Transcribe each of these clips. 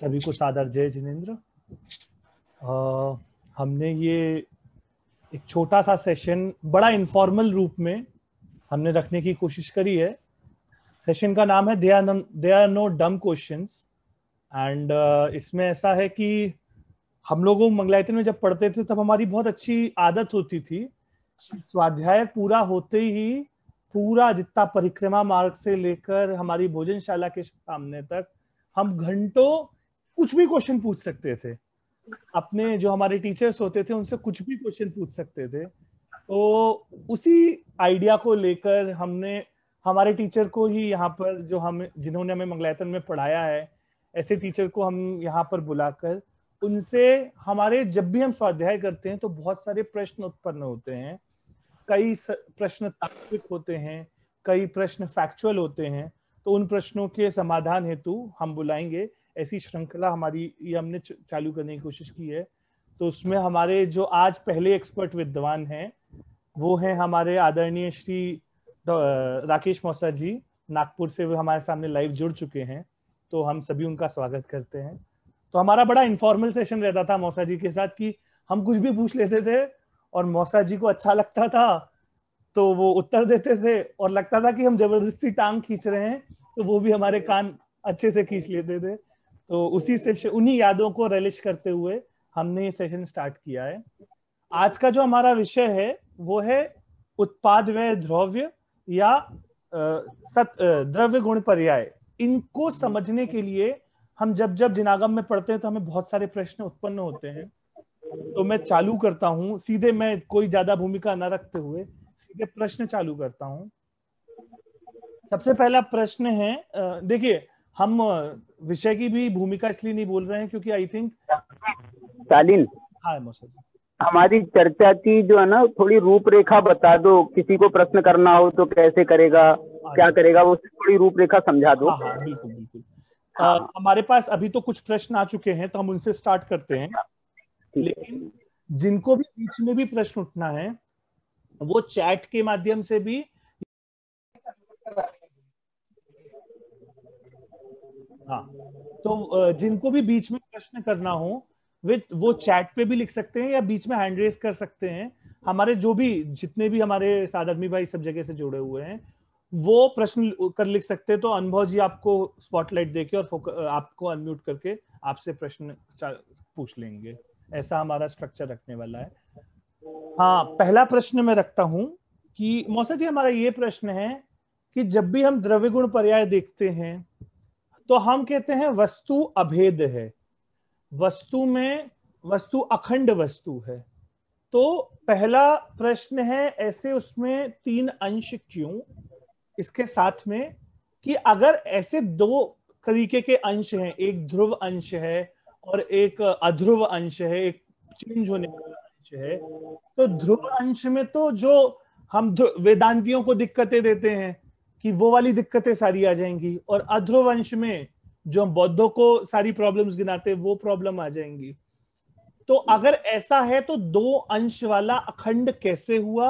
सभी को सादर जय जिनेंद्र। हमने ये एक छोटा सा सेशन बड़ा इनफॉर्मल रूप में हमने रखने की कोशिश करी है। सेशन का नाम है दे आर नो डम क्वेश्चंस। एंड इसमें ऐसा है कि हम लोगों मंगलायतन में जब पढ़ते थे तब हमारी बहुत अच्छी आदत होती थी, स्वाध्याय पूरा होते ही पूरा जितना परिक्रमा मार्ग से लेकर हमारी भोजनशाला के सामने तक हम घंटों कुछ भी क्वेश्चन पूछ सकते थे। अपने जो हमारे टीचर्स होते थे उनसे कुछ भी क्वेश्चन पूछ सकते थे। तो उसी आइडिया को लेकर हमने हमारे टीचर को ही यहाँ पर जो हम जिन्होंने हमें मंगलायतन में पढ़ाया है, ऐसे टीचर को हम यहाँ पर बुलाकर उनसे हमारे जब भी हम स्वाध्याय करते हैं तो बहुत सारे प्रश्न उत्पन्न होते हैं। कई प्रश्न तात्विक होते हैं, कई प्रश्न फैक्चुअल होते हैं। तो उन प्रश्नों के समाधान हेतु हम बुलाएंगे। ऐसी श्रृंखला हमारी ये हमने चालू करने की कोशिश की है। तो उसमें हमारे जो आज पहले एक्सपर्ट विद्वान हैं वो हैं हमारे आदरणीय श्री राकेश मौसा जी, नागपुर से वो हमारे सामने लाइव जुड़ चुके हैं। तो हम सभी उनका स्वागत करते हैं। तो हमारा बड़ा इनफॉर्मल सेशन रहता था मौसा जी के साथ कि हम कुछ भी पूछ लेते थे और मौसा जी को अच्छा लगता था तो वो उत्तर देते थे, और लगता था कि हम जबरदस्ती टांग खींच रहे हैं तो वो भी हमारे कान अच्छे से खींच लेते थे। तो उसी से उन्हीं यादों को रिलिश करते हुए हमने ये सेशन स्टार्ट किया है। आज का जो हमारा विषय है वो है उत्पाद व्यय द्रव्य या द्रव्य गुण पर्याय। इनको समझने के लिए हम जब जब जिनागम में पढ़ते हैं तो हमें बहुत सारे प्रश्न उत्पन्न होते हैं। तो मैं चालू करता हूं सीधे, मैं कोई ज्यादा भूमिका न रखते हुए सीधे प्रश्न चालू करता हूं। सबसे पहला प्रश्न है, देखिए हम विषय की भी भूमिका इसलिए नहीं बोल रहे हैं क्योंकि आई थिंक शालीन, हाँ मौसा जी, हमारी चर्चा की जो है ना थोड़ी रूपरेखा बता दो। किसी को प्रश्न करना हो तो कैसे करेगा, क्या करेगा, वो थोड़ी रूपरेखा समझा दो। हाँ बिल्कुल बिल्कुल। हमारे पास अभी तो कुछ प्रश्न आ चुके हैं तो हम उनसे स्टार्ट करते हैं, लेकिन जिनको भी बीच में भी प्रश्न उठना है वो चैट के माध्यम से भी, हाँ तो जिनको भी बीच में प्रश्न करना हो वो चैट पे भी लिख सकते हैं या बीच में हैंड रेज कर सकते हैं। हमारे जो भी जितने भी हमारे सादरमी भाई सब जगह से जुड़े हुए हैं वो प्रश्न कर लिख सकते हैं। तो अनुभव जी आपको स्पॉटलाइट देके और आपको अनम्यूट करके आपसे प्रश्न पूछ लेंगे। ऐसा हमारा स्ट्रक्चर रखने वाला है। हाँ, पहला प्रश्न मैं रखता हूं कि मौसा जी हमारा ये प्रश्न है कि जब भी हम द्रव्य गुण पर्याय देखते हैं तो हम कहते हैं वस्तु अभेद है, वस्तु अखंड वस्तु है। तो पहला प्रश्न है ऐसे उसमें 3 अंश क्यों, इसके साथ में कि अगर ऐसे 2 तरीके के अंश हैं, एक ध्रुव अंश है और एक अध्रुव अंश है, एक चेंज होने वाला अंश है, तो ध्रुव अंश में तो जो हम वेदांतियों को दिक्कतें देते हैं कि वो वाली दिक्कतें सारी आ जाएंगी, और अध्रुव अंश में जो हम बौद्धों को सारी प्रॉब्लम्स गिनाते हैं वो प्रॉब्लम आ जाएंगी। तो अगर ऐसा है तो 2 अंश वाला अखंड कैसे हुआ,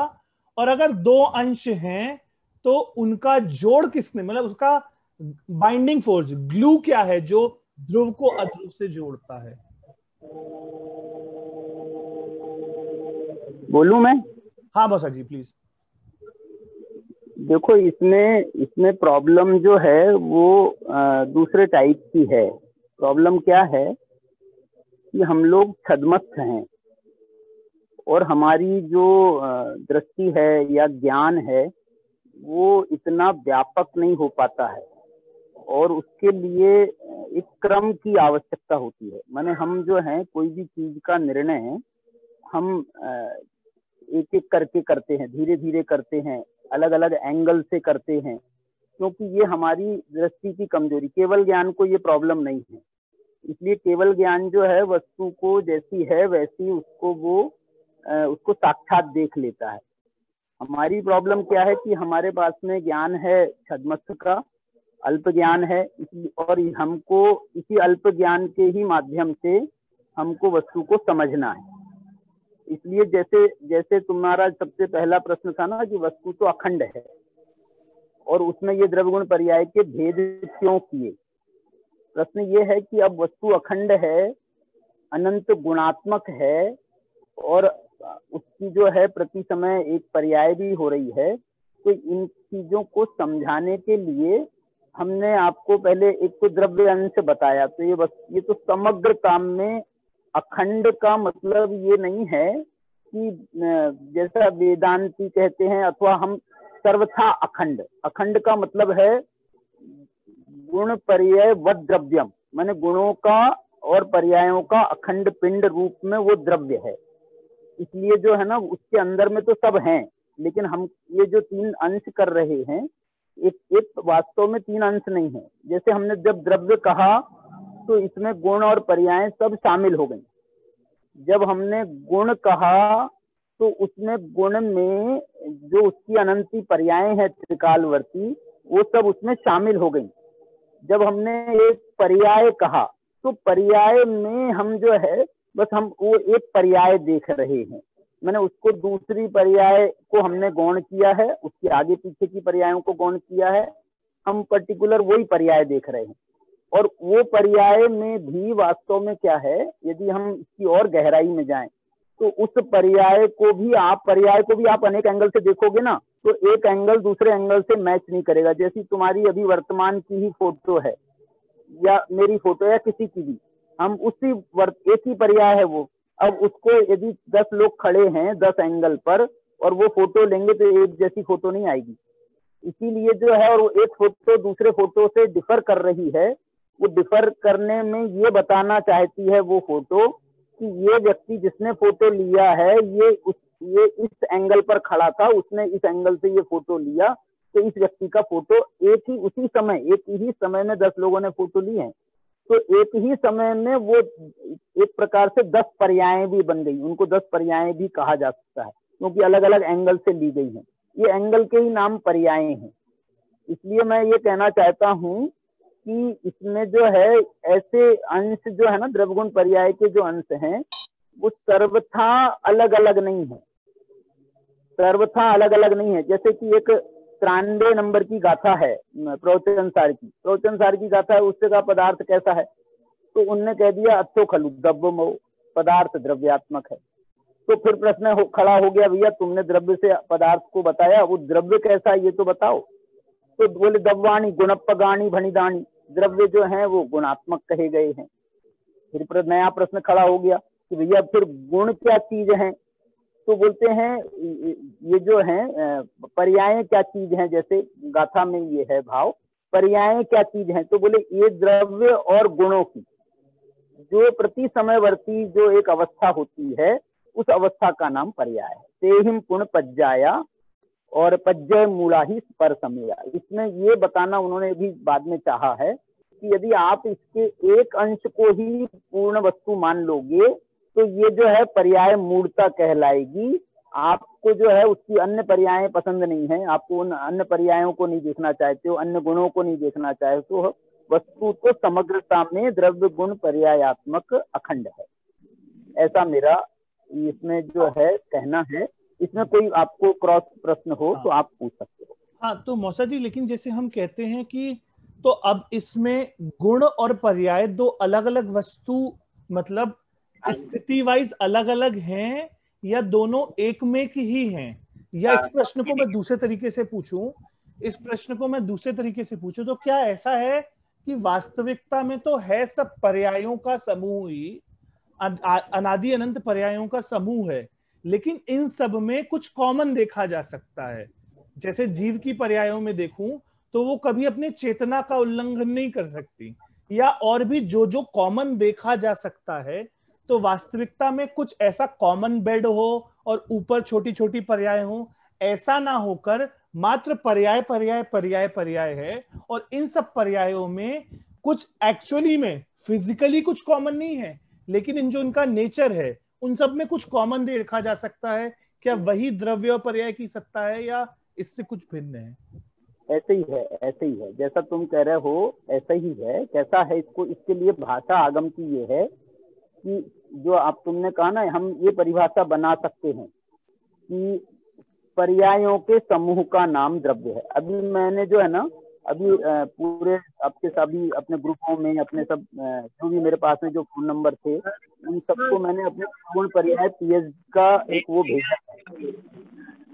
और अगर 2 अंश हैं तो उनका जोड़ किसने, मतलब उसका बाइंडिंग फोर्स, ग्लू क्या है जो ध्रुव को अध्रुव से जोड़ता है? बोलूं मैं? हाँ मौसा जी प्लीज। देखो, इसमें प्रॉब्लम जो है वो दूसरे टाइप की है। प्रॉब्लम क्या है कि हम लोग छद्मस्थ हैं और हमारी जो दृष्टि है या ज्ञान है वो इतना व्यापक नहीं हो पाता है, और उसके लिए एक क्रम की आवश्यकता होती है। माने हम जो है कोई भी चीज का निर्णय हम एक एक करके करते हैं, धीरे धीरे करते हैं, अलग अलग एंगल से करते हैं, क्योंकि ये हमारी दृष्टि की कमजोरी। केवल ज्ञान को ये प्रॉब्लम नहीं है, इसलिए केवल ज्ञान जो है वस्तु को जैसी है वैसी उसको साक्षात देख लेता है। हमारी प्रॉब्लम क्या है कि हमारे पास में ज्ञान है छद्मस्थ का, अल्प ज्ञान है, और हमको इसी अल्प ज्ञान के ही माध्यम से हमको वस्तु को समझना है। इसलिए जैसे तुम्हारा सबसे पहला प्रश्न था ना कि वस्तु तो अखंड है और उसमें ये द्रव्य गुण पर्याय के भेद क्यों किए, प्रश्न ये है कि अब वस्तु अखंड है, अनंत गुणात्मक है और उसकी जो है प्रति समय एक पर्याय भी हो रही है, तो इन चीजों को समझाने के लिए हमने आपको पहले एक तो द्रव्य अंश बताया। तो ये तो समग्र काम में अखंड का मतलब ये नहीं है कि जैसा वेदांती कहते हैं अथवा हम सर्वथा अखंड। अखंड का मतलब है गुण पर्याय वद द्रव्यम, माने गुणों का और पर्यायों का अखंड पिंड रूप में वो द्रव्य है। इसलिए जो है ना उसके अंदर में तो सब हैं, लेकिन हम ये जो 3 अंश कर रहे हैं, एक वास्तव में 3 अंश नहीं है। जैसे हमने जब द्रव्य कहा तो इसमें गुण और पर्याय सब शामिल हो गई। जब हमने गुण कहा तो उसमें गुण में जो उसकी अनंती पर्याय है त्रिकालवर्ती, वो सब उसमें शामिल हो गई। जब हमने एक पर्याय कहा तो पर्याय में हम जो है बस हम वो एक पर्याय देख रहे हैं, मैंने उसको दूसरी पर्याय को हमने गौण किया है, उसके आगे पीछे की पर्यायों को गौण किया है, हम पर्टिकुलर वही पर्याय देख रहे हैं। और वो पर्याय में भी वास्तव में क्या है, यदि हम इसकी और गहराई में जाएं तो उस पर्याय को भी आप अनेक एंगल से देखोगे ना, तो एक एंगल दूसरे एंगल से मैच नहीं करेगा। जैसी तुम्हारी अभी वर्तमान की ही फोटो है या मेरी फोटो या किसी की भी, हम उसी एक ही पर्याय है वो। अब उसको यदि 10 लोग खड़े हैं 10 एंगल पर और वो फोटो लेंगे तो एक जैसी फोटो नहीं आएगी। इसीलिए जो है, और वो एक फोटो दूसरे फोटो से डिफर कर रही है, वो डिफर करने में ये बताना चाहती है वो फोटो कि ये व्यक्ति जिसने फोटो लिया है ये इस एंगल पर खड़ा था, उसने इस एंगल से ये फोटो लिया, तो इस व्यक्ति का फोटो एक ही समय में 10 लोगों ने फोटो ली है, तो एक ही समय में वो एक प्रकार से 10 पर्याय भी बन गई। उनको 10 पर्याय भी कहा जा सकता है क्योंकि अलग अलग एंगल से ली गई हैं। ये एंगल के ही नाम पर्याय हैं। इसलिए मैं ये कहना चाहता हूँ कि इसमें जो है ऐसे अंश जो है ना, द्रव्यगुण पर्याय के जो अंश हैं वो सर्वथा अलग अलग नहीं है, सर्वथा अलग अलग नहीं है। जैसे कि एक 93 नंबर की गाथा है प्रवचन सार की गाथा है, उससे का पदार्थ कैसा है, तो उनने कह दिया अत्थो खलु द्रव्यमो, पदार्थ द्रव्यात्मक है। तो फिर प्रश्न खड़ा हो गया, भैया तुमने द्रव्य से पदार्थ को बताया, वो द्रव्य कैसा है ये तो बताओ। तो बोले दब्वाणी गुणपगाणी भणिदानी, द्रव्य जो है वो गुणात्मक कहे गए हैं। फिर नया प्रश्न खड़ा हो गया कि भैया फिर गुण क्या चीज है, तो बोलते हैं ये जो है पर्याय क्या चीज है, जैसे गाथा में ये है भाव, पर्याय क्या चीज है, तो बोले ये द्रव्य और गुणों की जो प्रति समयवर्ती जो एक अवस्था होती है, उस अवस्था का नाम पर्याय है। तेहिम पुण्य पज्जाया और पज्जय मूला ही पर समया। इसमें ये बताना उन्होंने भी बाद में चाहा है कि यदि आप इसके एक अंश को ही पूर्ण वस्तु मान लोगे तो ये जो है पर्याय मूर्ता कहलाएगी। आपको जो है उसकी अन्य पर्याय पसंद नहीं है, आपको उन अन्य पर्यायों को नहीं देखना चाहते हो, अन्य गुणों को नहीं देखना चाहते हो, वस्तु तो समग्रता में द्रव्य गुण पर्यायात्मक अखंड है। ऐसा मेरा इसमें जो है कहना है। इसमें कोई आपको क्रॉस प्रश्न हो तो आप पूछ सकते हो। हाँ, तो मौसा जी, लेकिन जैसे हम कहते हैं कि तो अब इसमें गुण और पर्याय दो अलग अलग वस्तु, मतलब स्थिति वाइज अलग अलग हैं या दोनों एक में ही हैं? या इस प्रश्न को मैं दूसरे तरीके से पूछूं, तो क्या ऐसा है कि वास्तविकता में तो है सब पर्यायों का समूह ही, अनादि अनंत पर्यायों का समूह है, लेकिन इन सब में कुछ कॉमन देखा जा सकता है? जैसे जीव की पर्यायों में देखूं तो वो कभी अपने चेतना का उल्लंघन नहीं कर सकती, या और भी जो जो कॉमन देखा जा सकता है, तो वास्तविकता में कुछ ऐसा कॉमन बेड हो और ऊपर छोटी छोटी पर्याय हो, ऐसा ना होकर मात्र पर्याय पर्याय पर्याय पर्याय है, और इन सब पर्यायों में कुछ एक्चुअली में फिजिकली कुछ कॉमन नहीं है, लेकिन इन जो इनका नेचर है उन सब में कुछ कॉमन देखा जा सकता है। क्या वही द्रव्य और पर्याय की सत्ता है या इससे कुछ भिन्न है? ऐसे ही है जैसा तुम कह रहे हो, ऐसा ही है। कैसा है, इसको इसके लिए भाषा आगम की ये है कि जो आप तुमने कहा ना, हम ये परिभाषा बना सकते हैं कि पर्यायों के समूह का नाम द्रव्य है। अभी मैंने जो है ना अभी पूरे आपके सभी अपने ग्रुपों में अपने सब जो भी मेरे पास में जो फोन नंबर थे उन सबको मैंने अपने पूर्ण पर्याय पीएच का एक वो भेजा है,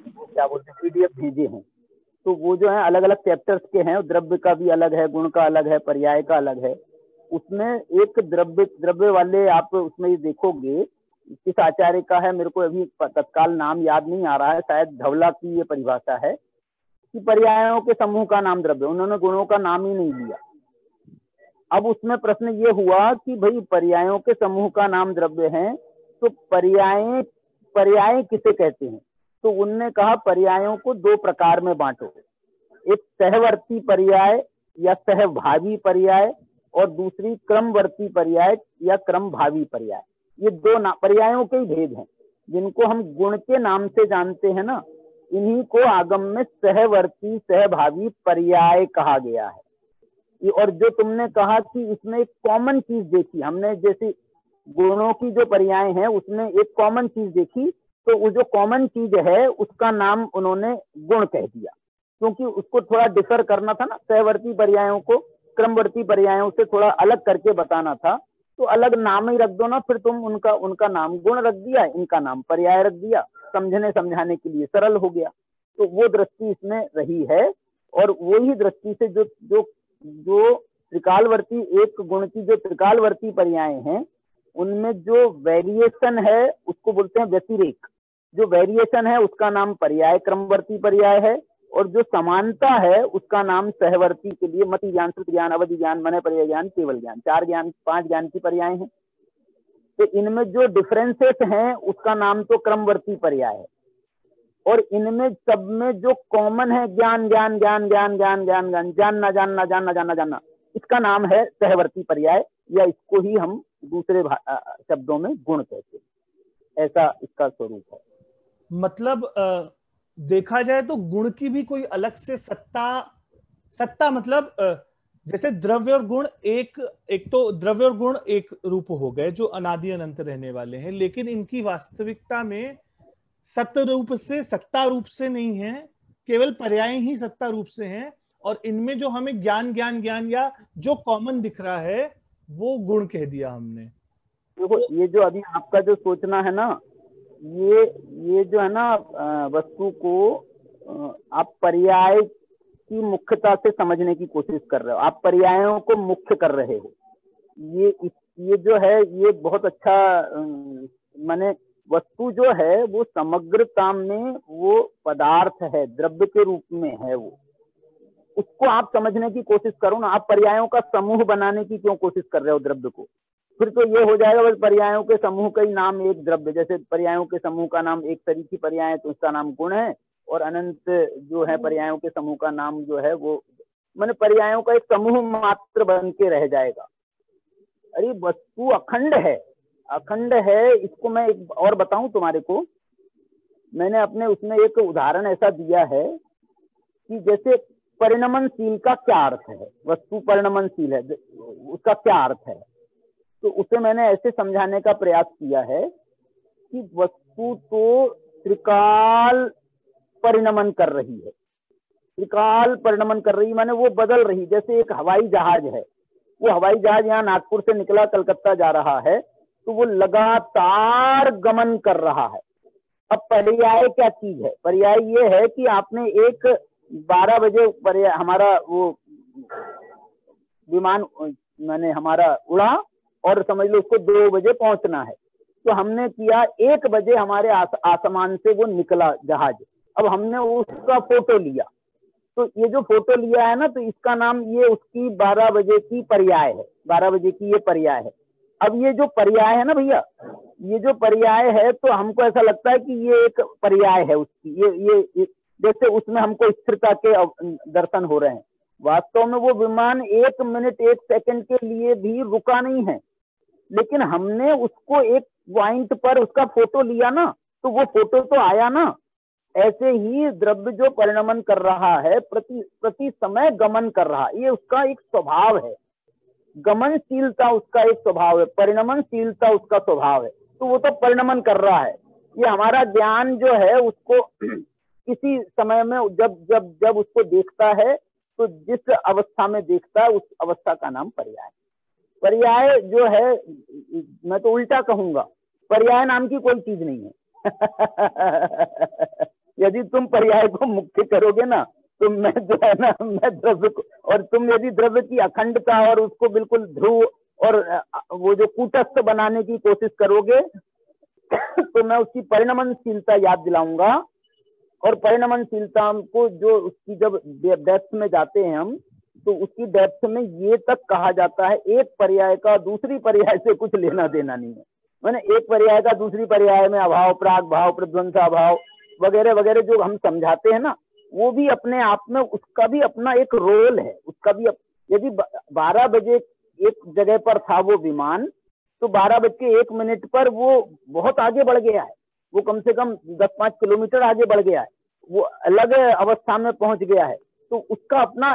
वो क्या बोलते हैं पीडीएफ भेजे हैं। तो वो जो है अलग अलग चैप्टर्स के हैं, द्रव्य का भी अलग है, गुण का अलग है, पर्याय का अलग है। उसमें एक द्रव्य वाले आप उसमें ये देखोगे किस आचार्य का है, मेरे को अभी तत्काल नाम याद नहीं आ रहा है, शायद धवला की ये परिभाषा है कि पर्यायों के समूह का नाम द्रव्य, उन्होंने गुणों का नाम ही नहीं लिया। अब उसमें प्रश्न ये हुआ कि भाई पर्यायों के समूह का नाम द्रव्य है, तो पर्याय किसे कहते हैं? तो उनने कहा पर्यायों को दो प्रकार में बांटो, एक सहवर्ती पर्याय या सहभावी पर्याय और दूसरी क्रमवर्ती पर्याय या क्रमभावी पर्याय। ये दो पर्यायों के ही भेद हैं, जिनको हम गुण के नाम से जानते हैं ना, इन्हीं को आगम में सहवर्ती सहभावी पर्याय कहा गया है। और जो तुमने कहा कि इसमें एक कॉमन चीज देखी हमने, जैसे गुणों की जो पर्याय है उसमें एक कॉमन चीज देखी, तो वो जो कॉमन चीज है उसका नाम उन्होंने गुण कह दिया, क्योंकि उसको थोड़ा डिफर करना था ना, सहवर्ती पर्यायों को क्रमवर्ती पर्यायों से थोड़ा अलग करके बताना था। तो अलग नाम ही रख दो ना, फिर तुम उनका नाम गुण रख दिया, इनका नाम पर्याय रख दिया, समझने समझाने के लिए सरल हो गया। तो वो दृष्टि इसमें रही है, और वही दृष्टि से जो जो जो त्रिकालवर्ती एक गुण की जो त्रिकालवर्ती पर्याय हैं उनमें जो वेरिएशन है उसको बोलते हैं व्यतिरेक। जो वेरिएशन है उसका नाम पर्याय क्रमवर्ती पर्याय है, और जो समानता है उसका नाम सहवर्ती के लिए मति ज्ञान, श्रुति ज्ञान, अवधि ज्ञान, मनय पर्याय ज्ञान, केवल ज्ञान, 4 ज्ञान 5 ज्ञान की पर्याय हैं। तो इनमें जो डिफरेंसेस हैं उसका नाम तो क्रमवर्ती पर्याय है, और इनमें सब में जो कॉमन है ज्ञान ज्ञान ज्ञान ज्ञान ज्ञान ज्ञान ज्ञान जानना जानना जानना जानना जानना, इसका नाम है सहवर्ती पर्याय, या इसको ही हम दूसरे शब्दों में गुण कहते हैं। ऐसा इसका स्वरूप है। मतलब देखा जाए तो गुण की भी कोई अलग से सत्ता मतलब जैसे द्रव्य और गुण एक तो द्रव्य और गुण एक रूप हो गए जो अनादि अनंत रहने वाले हैं, लेकिन इनकी वास्तविकता में सत्य रूप से सत्ता रूप से नहीं है, केवल पर्याय ही सत्ता रूप से हैं। और इनमें जो हमें ज्ञान ज्ञान ज्ञान या जो कॉमन दिख रहा है वो गुण कह दिया हमने। देखो ये जो अभी आपका जो सोचना है ना, ये जो है ना वस्तु को आप पर्याय की मुख्यता से समझने की कोशिश कर रहे हो, आप पर्यायों को मुख्य कर रहे हो। ये जो है ये बहुत अच्छा माने वस्तु जो है वो समग्रता में वो पदार्थ है, द्रव्य के रूप में है, वो उसको आप समझने की कोशिश करो ना। आप पर्यायों का समूह बनाने की क्यों कोशिश कर रहे हो द्रव्य को? फिर तो ये हो जाएगा बस पर्यायों के समूह का ही नाम एक द्रव्य, जैसे पर्यायों के समूह का नाम एक तरह की पर्याय है तो उसका नाम गुण है, और अनंत जो है पर्यायों के समूह का नाम जो है वो माने पर्यायों का एक समूह मात्र बन के रह जाएगा। अरे वस्तु अखंड है, अखंड है। इसको मैं एक और बताऊं तुम्हारे को, मैंने अपने उसमें एक उदाहरण ऐसा दिया है कि जैसे परिणमनशील का क्या अर्थ है, वस्तु परिणमनशील है उसका क्या अर्थ है, तो उसे मैंने ऐसे समझाने का प्रयास किया है कि वस्तु तो त्रिकाल परिणमन कर रही है, त्रिकाल परिणमन कर रही माने वो बदल रही। जैसे एक हवाई जहाज है, वो हवाई जहाज यहाँ नागपुर से निकला कलकत्ता जा रहा है, तो वो लगातार गमन कर रहा है। अब पर्याय क्या चीज है? पर्याय ये है कि आपने एक 12 बजे हमारा वो विमान मैंने हमारा उड़ा और समझ लो उसको 2 बजे पहुंचना है, तो हमने किया 1 बजे हमारे आसमान से वो निकला जहाज। अब हमने उसका फोटो लिया, तो ये जो फोटो लिया है ना, तो इसका नाम ये उसकी 12 बजे की पर्याय है, 12 बजे की ये पर्याय है। अब ये जो पर्याय है ना भैया, ये जो पर्याय है तो हमको ऐसा लगता है कि ये एक पर्याय है उसकी, ये जैसे उसमें हमको स्थिरता के दर्शन हो रहे हैं। वास्तव में वो विमान 1 मिनट 1 सेकंड के लिए भी रुका नहीं है, लेकिन हमने उसको एक पॉइंट पर उसका फोटो लिया ना, तो वो फोटो तो आया ना। ऐसे ही द्रव्य जो परिणमन कर रहा है, प्रति समय गमन कर रहा, ये उसका एक स्वभाव है। गमनशीलता उसका एक स्वभाव है, परिणमनशीलता उसका स्वभाव है, तो वो तो परिणमन कर रहा है। ये हमारा ज्ञान जो है उसको किसी समय में जब जब जब उसको देखता है तो जिस अवस्था में देखता है उस अवस्था का नाम पर्याय। पर्याय जो है, मैं तो उल्टा कहूंगा, पर्याय नाम की कोई चीज नहीं है। यदि तुम पर्याय को मुख्य करोगे ना, तो मैं जो है ना, मैं द्रव्य को, और तुम यदि द्रव्य की अखंडता और उसको बिल्कुल ध्रुव और वो जो कूटस्थ बनाने की कोशिश करोगे, तो मैं उसकी परिणमनशीलता याद दिलाऊंगा। और परिणमनशीलता को जो उसकी जब डेप्थ में जाते हैं हम, तो उसकी डेप्थ में ये तक कहा जाता है, एक पर्याय का दूसरी पर्याय से कुछ लेना देना नहीं है। मैंने एक पर्याय का दूसरी पर्याय में अभाव, प्राग भाव, प्रध्वंस अभाव वगैरह वगैरह जो हम समझाते हैं ना, वो भी अपने आप में उसका भी अपना एक रोल है। उसका भी यदि 12 बजे एक जगह पर था वो विमान, तो 12:01 पर वो बहुत आगे बढ़ गया है, वो कम से कम 10-5 किलोमीटर आगे बढ़ गया है, वो अलग अवस्था में पहुंच गया है। तो उसका अपना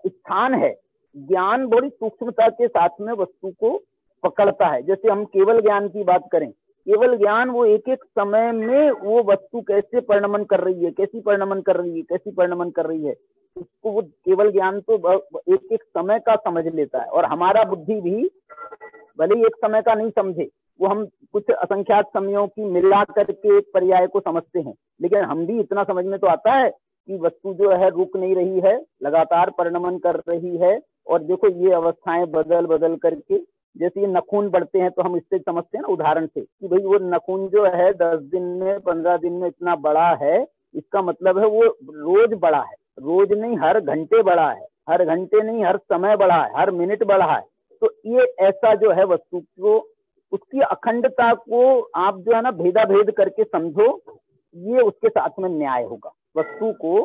स्थान है। ज्ञान बड़ी सूक्ष्मता के साथ में वस्तु को पकड़ता है। जैसे हम केवल ज्ञान की बात करें, केवल ज्ञान वो एक एक समय में वो वस्तु कैसे परिणमन कर रही है, कैसी परिणमन कर रही है, कैसी परिणमन कर रही है, उसको वो केवल ज्ञान तो एक एक समय का समझ लेता है। और हमारा बुद्धि भी भले ही एक समय का नहीं समझे, वो हम कुछ असंख्यात समयों की मिला करके एक पर्याय को समझते हैं, लेकिन हम भी इतना समझ में तो आता है कि वस्तु जो है रुक नहीं रही है, लगातार परिणमन कर रही है। और देखो ये अवस्थाएं बदल बदल करके, जैसे ये नखून बढ़ते हैं तो हम इससे समझते हैं ना उदाहरण से, कि भाई वो नखून जो है 10 दिन में 15 दिन में इतना बड़ा है, इसका मतलब है वो रोज बड़ा है, रोज नहीं हर घंटे बड़ा है, हर घंटे नहीं हर समय बड़ा है, हर मिनट बड़ा है। तो ये ऐसा जो है वस्तु को, उसकी अखंडता को आप जो है ना भेदा भेद करके समझो, ये उसके साथ में न्याय होगा। वस्तु को,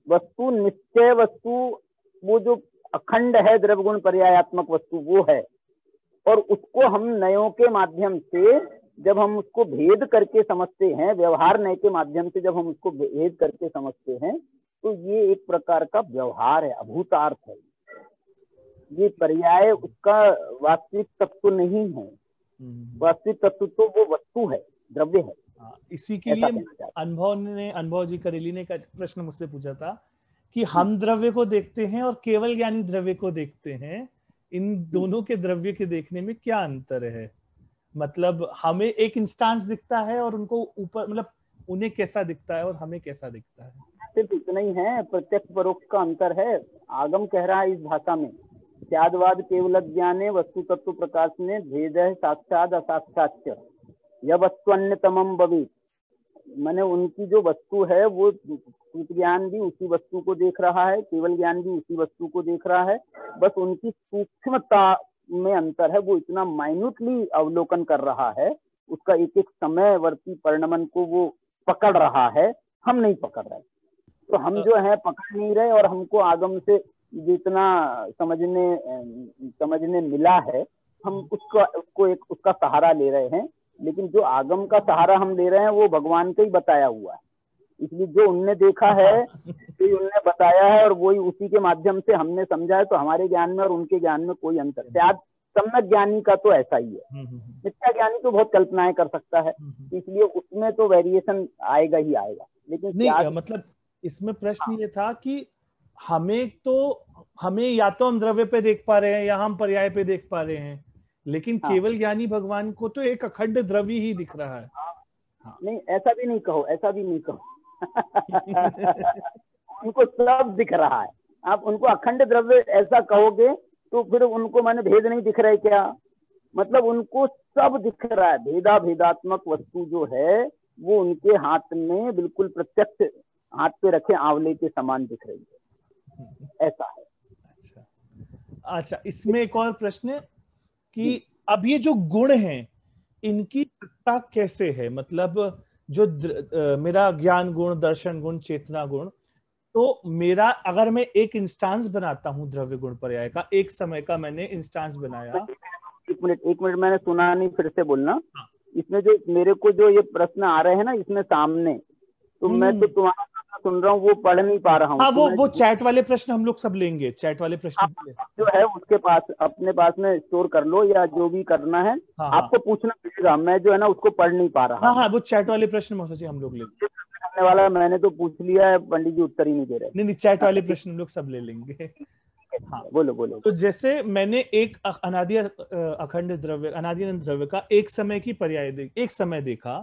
वस्तु निश्चय वस्तु, वो जो अखंड है द्रव्य गुण पर्यायात्मक वस्तु वो है। और उसको हम नयों के माध्यम से जब हम उसको भेद करके समझते हैं, व्यवहार नय के माध्यम से जब हम उसको भेद करके समझते हैं, तो ये एक प्रकार का व्यवहार है, अभूतार्थ है। ये पर्याय उसका वास्तविक तत्व नहीं है। वास्तविक तत्व तो वो वस्तु है, द्रव्य है। इसी के लिए अनुभव जी करेली ने एक प्रश्न मुझसे पूछा था कि हम द्रव्य को देखते हैं और केवल ज्ञानी द्रव्य को देखते हैं, इन दोनों के द्रव्य के देखने में क्या अंतर है? मतलब हमें एक इंस्टांस दिखता है और उनको ऊपर, मतलब उन्हें कैसा दिखता है और हमें कैसा दिखता है? सिर्फ इतना ही है, प्रत्यक्ष परोक्ष का अंतर है। आगम कह रहा है इस भाषा में, स्याद्वाद केवल ज्ञाने वस्तु तत्व प्रकाश ने भेद है साक्षात असाक्षात यह वस्तुन्यतमम भवेत्। मैंने उनकी जो वस्तु है वो ज्ञान भी उसी वस्तु को देख रहा है, केवल ज्ञान भी उसी वस्तु को देख रहा है, बस उनकी सूक्ष्मता में अंतर है। वो इतना माइन्यूटली अवलोकन कर रहा है, उसका एक एक समयवर्ती परिणमन को वो पकड़ रहा है, हम नहीं पकड़ रहे। तो हम जो है पकड़ नहीं रहे, और हमको आगम से जितना समझने मिला है, हम उसका सहारा ले रहे हैं। लेकिन जो आगम का सहारा हम ले रहे हैं वो भगवान का ही बताया हुआ है। इसलिए जो उनने देखा है, तो उनने बताया है, और वही उसी के माध्यम से हमने समझा है। तो हमारे ज्ञान में और उनके ज्ञान में कोई अंतर, शायद सम्यक ज्ञानी का तो ऐसा ही है, मिथ्या ज्ञानी तो बहुत कल्पनाएं कर सकता है, इसलिए उसमें तो वेरिएशन आएगा ही आएगा। लेकिन नहीं, मतलब इसमें प्रश्न ये था कि हमें या तो हम द्रव्य पे देख पा रहे हैं या हम पर्याय पे देख पा रहे हैं, लेकिन केवल ज्ञानी भगवान को तो एक अखंड द्रव्य ही दिख रहा है। नहीं, ऐसा भी नहीं कहो, ऐसा भी नहीं कहो। उनको सब दिख रहा है। आप उनको अखंड द्रव्य ऐसा कहोगे तो फिर उनको मैंने भेद नहीं दिख रहा है क्या? मतलब उनको सब दिख रहा है। भेदात्मक वस्तु जो है वो उनके हाथ में बिल्कुल प्रत्यक्ष, हाथ पे रखे आंवले के समान दिख रही है, ऐसा है। अच्छा, इसमें एक और प्रश्न कि अब ये जो गुण हैं इनकी सत्ता कैसे है? मतलब जो मेरा ज्ञान गुण, दर्शन गुण, चेतना गुण, तो मेरा अगर मैं एक इंस्टांस बनाता हूँ द्रव्य गुण पर्याय का, एक समय का मैंने इंस्टांस बनाया। एक मिनट मैंने सुना नहीं, फिर से बोलना। इसमें जो मेरे को जो ये प्रश्न आ रहे हैं ना इसमें सामने, तो मैं तो तुम्हारा सुन रहा हूँ, वो पढ़ नहीं पा रहा हूँ। हाँ, वो चैट वाले प्रश्न हम लोग सब लेंगे, चैट वाले प्रश्न जो है उसके पास अपने पास में स्टोर कर लो, या जो भी करना है। आपको पूछना पड़ेगा, मैं जो है ना उसको पढ़ नहीं पा रहा। हाँ, वो चैट वाले प्रश्न हम लोग लेंगे। सामने वाला, मैंने तो पूछ लिया है, पंडित जी उत्तर ही नहीं दे रहे। नहीं, चैट वाले प्रश्न हम लोग सब ले लेंगे। हाँ, बोलो बोलो। तो जैसे मैंने एक अनादि अखंड द्रव्य, अनादि अनंत द्रव्य का एक समय की पर्याय एक समय देखा,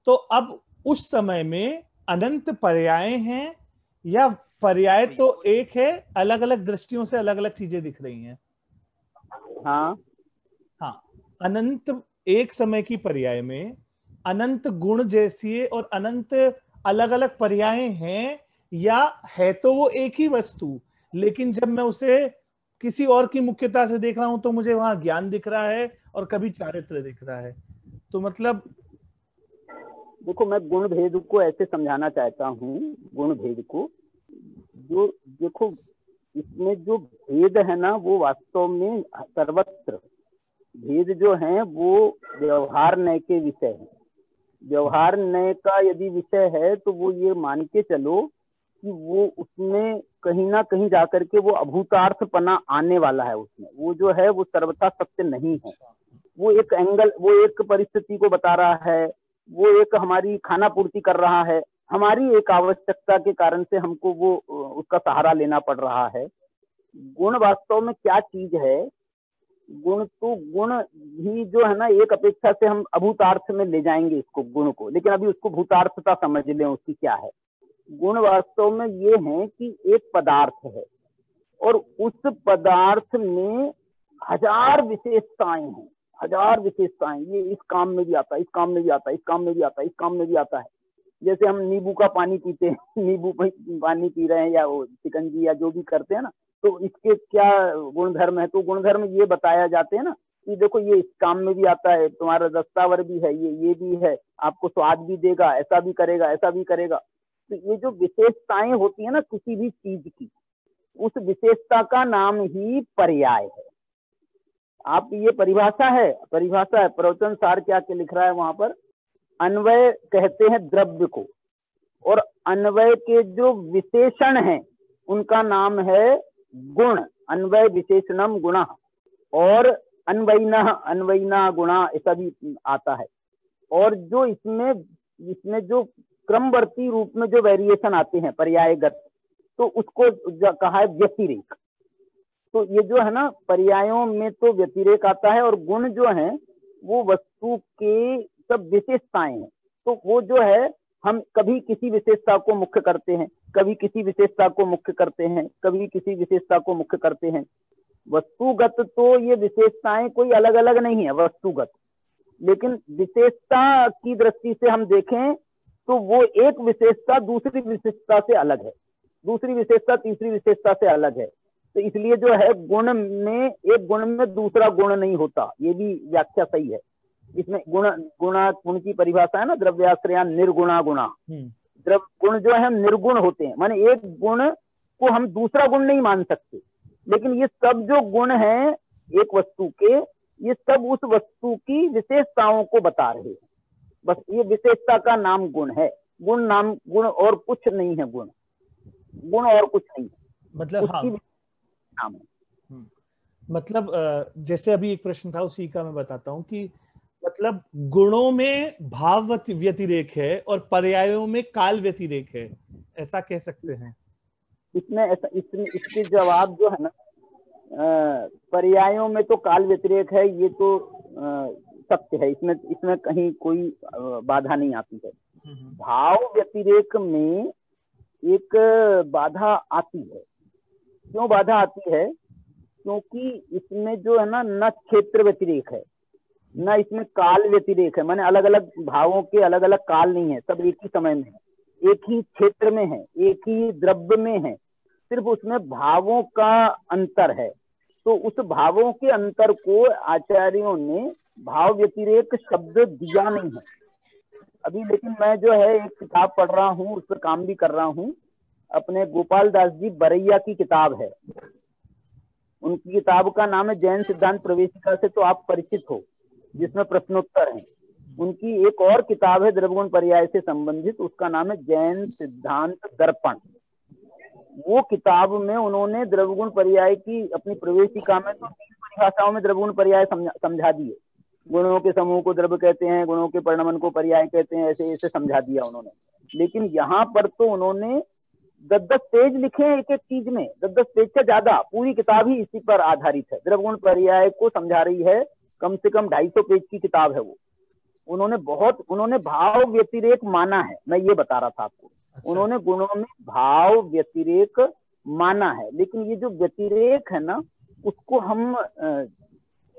तो अब उस समय में अनंत पर्याय हैं या पर्याय तो एक है, अलग अलग दृष्टियों से अलग अलग चीजें दिख रही हैं? हाँ हाँ, अनंत एक समय की पर्याय में अनंत गुण जैसी और अनंत अलग अलग पर्याय हैं, या है तो वो एक ही वस्तु, लेकिन जब मैं उसे किसी और की मुख्यता से देख रहा हूं तो मुझे वहां ज्ञान दिख रहा है और कभी चारित्र दिख रहा है। तो मतलब देखो, मैं गुण भेद को ऐसे समझाना चाहता हूँ, गुण भेद को, जो देखो इसमें जो भेद है ना, वो वास्तव में सर्वत्र भेद जो है वो व्यवहार नय के विषय है। व्यवहार नय का यदि विषय है तो वो ये मान के चलो कि वो उसमें कहीं ना कहीं जाकर के वो अभूतार्थपना आने वाला है उसमें। वो जो है वो सर्वथा सत्य नहीं है। वो एक एंगल, वो एक परिस्थिति को बता रहा है, वो एक हमारी खाना पूर्ति कर रहा है, हमारी एक आवश्यकता के कारण से हमको वो उसका सहारा लेना पड़ रहा है। गुण वास्तव में क्या चीज है? गुण तो गुण भी जो है ना, एक अपेक्षा से हम अभूतार्थ में ले जाएंगे इसको, गुण को, लेकिन अभी उसको भूतार्थता समझ लें उसकी क्या है। गुण वास्तव में ये है कि एक पदार्थ है और उस पदार्थ में हजार विशेषताएं हैं, हजार विशेषताएं। ये इस काम में भी आता है, इस काम में भी आता है, इस काम में भी आता है, इस काम में भी आता है। जैसे हम नींबू का पानी पीते हैं, नींबू पानी पी रहे हैं या वो शिकंजी या जो भी करते हैं ना, तो इसके क्या गुणधर्म है? तो गुणधर्म ये बताया जाते हैं ना कि देखो ये इस काम में भी आता है, तुम्हारा दस्तावर भी है, ये भी है, आपको स्वाद भी देगा, ऐसा भी करेगा, ऐसा भी करेगा। तो ये जो विशेषताएं होती है ना किसी भी चीज की, उस विशेषता का नाम ही पर्याय है। आप ये परिभाषा है, परिभाषा है, प्रवचन सार क्या के लिख रहा है वहां पर, अन्वय कहते हैं द्रव्य को, और अन्वय के जो विशेषण हैं उनका नाम है गुण। अन्वय विशेषणम गुणः, और अन्वयिना गुणा ऐसा भी आता है। और जो इसमें जो क्रमवर्ती रूप में जो वेरिएशन आते हैं पर्यायगत, तो उसको कहा है व्यतिरेक। तो ये जो है ना, पर्यायों में तो व्यतिरेक आता है, और गुण जो है वो वस्तु के सब विशेषताएं हैं। तो वो जो है, हम कभी किसी विशेषता को मुख्य करते हैं, कभी किसी विशेषता को मुख्य करते हैं, कभी किसी विशेषता को मुख्य करते हैं। वस्तुगत तो ये विशेषताएं कोई अलग अलग नहीं है वस्तुगत, लेकिन विशेषता की दृष्टि से हम देखें तो वो एक विशेषता दूसरी विशेषता से अलग है, दूसरी विशेषता तीसरी विशेषता से अलग है। तो इसलिए जो है गुण में, एक गुण में दूसरा गुण नहीं होता, ये भी व्याख्या सही है। इसमें गुण की परिभाषा है ना, द्रव्याश्रया निर्गुणा गुणा। गुण जो है निर्गुण होते हैं, माने एक गुण को हम दूसरा गुण नहीं मान सकते, लेकिन ये सब जो गुण हैं एक वस्तु के, ये सब उस वस्तु की विशेषताओं को बता रहे हैं। बस ये विशेषता का नाम गुण है। गुण और कुछ नहीं है। गुण और कुछ नहीं है, मतलब हाँ, नाम है। मतलब जैसे अभी एक प्रश्न था उसी का मैं बताता हूँ कि मतलब गुणों में भाव व्यतिरेक है और पर्यायों में काल व्यतिरेक है, ऐसा कह सकते हैं? इसके जवाब जो है ना, पर्यायों में तो काल व्यतिरेक है, ये तो सत्य है, इसमें कहीं कोई बाधा नहीं आती है। भाव व्यतिरेक में एक बाधा आती है। क्यों बाधा आती है? क्योंकि इसमें जो है ना, न क्षेत्र व्यतिरेक है, न इसमें काल व्यतिरेक है। माने अलग अलग भावों के अलग अलग काल नहीं है, सब एक ही समय में है, एक ही क्षेत्र में है, एक ही द्रव्य में है, सिर्फ उसमें भावों का अंतर है। तो उस भावों के अंतर को आचार्यों ने भाव व्यतिरेक शब्द दिया नहीं है अभी। लेकिन मैं जो है एक किताब पढ़ रहा हूँ, उस पर काम भी कर रहा हूँ। अपने गोपाल दास जी बरैया की किताब है, उनकी किताब का नाम है जैन सिद्धांत प्रवेशिका से, तो आप परिचित हो, जिसमें प्रश्नोत्तर है। उनकी एक और किताब है द्रव्यगुण पर्याय से संबंधित, उसका नाम है जैन सिद्धांत दर्पण। वो किताब में उन्होंने द्रव्यगुण पर्याय की अपनी प्रवेशिका में तो 3 परिभाषाओं में द्रव्यगुण पर्याय समझा दिए। गुणों के समूह को द्रव्य कहते हैं, गुणों के परिणमन को पर्याय कहते हैं, ऐसे ऐसे समझा दिया उन्होंने। लेकिन यहाँ पर तो उन्होंने 10-10 पेज लिखे हैं एक एक चीज में, 10-10 पेज से ज्यादा, पूरी किताब ही इसी पर आधारित है। द्रव्य गुण पर्याय को समझा रही है, कम से कम 250 पेज की किताब है वो। उन्होंने भाव व्यतिरेक माना है, मैं ये बता रहा था आपको। अच्छा। उन्होंने गुणों में भाव व्यतिरेक माना है, लेकिन ये जो व्यतिरेक है ना, उसको हम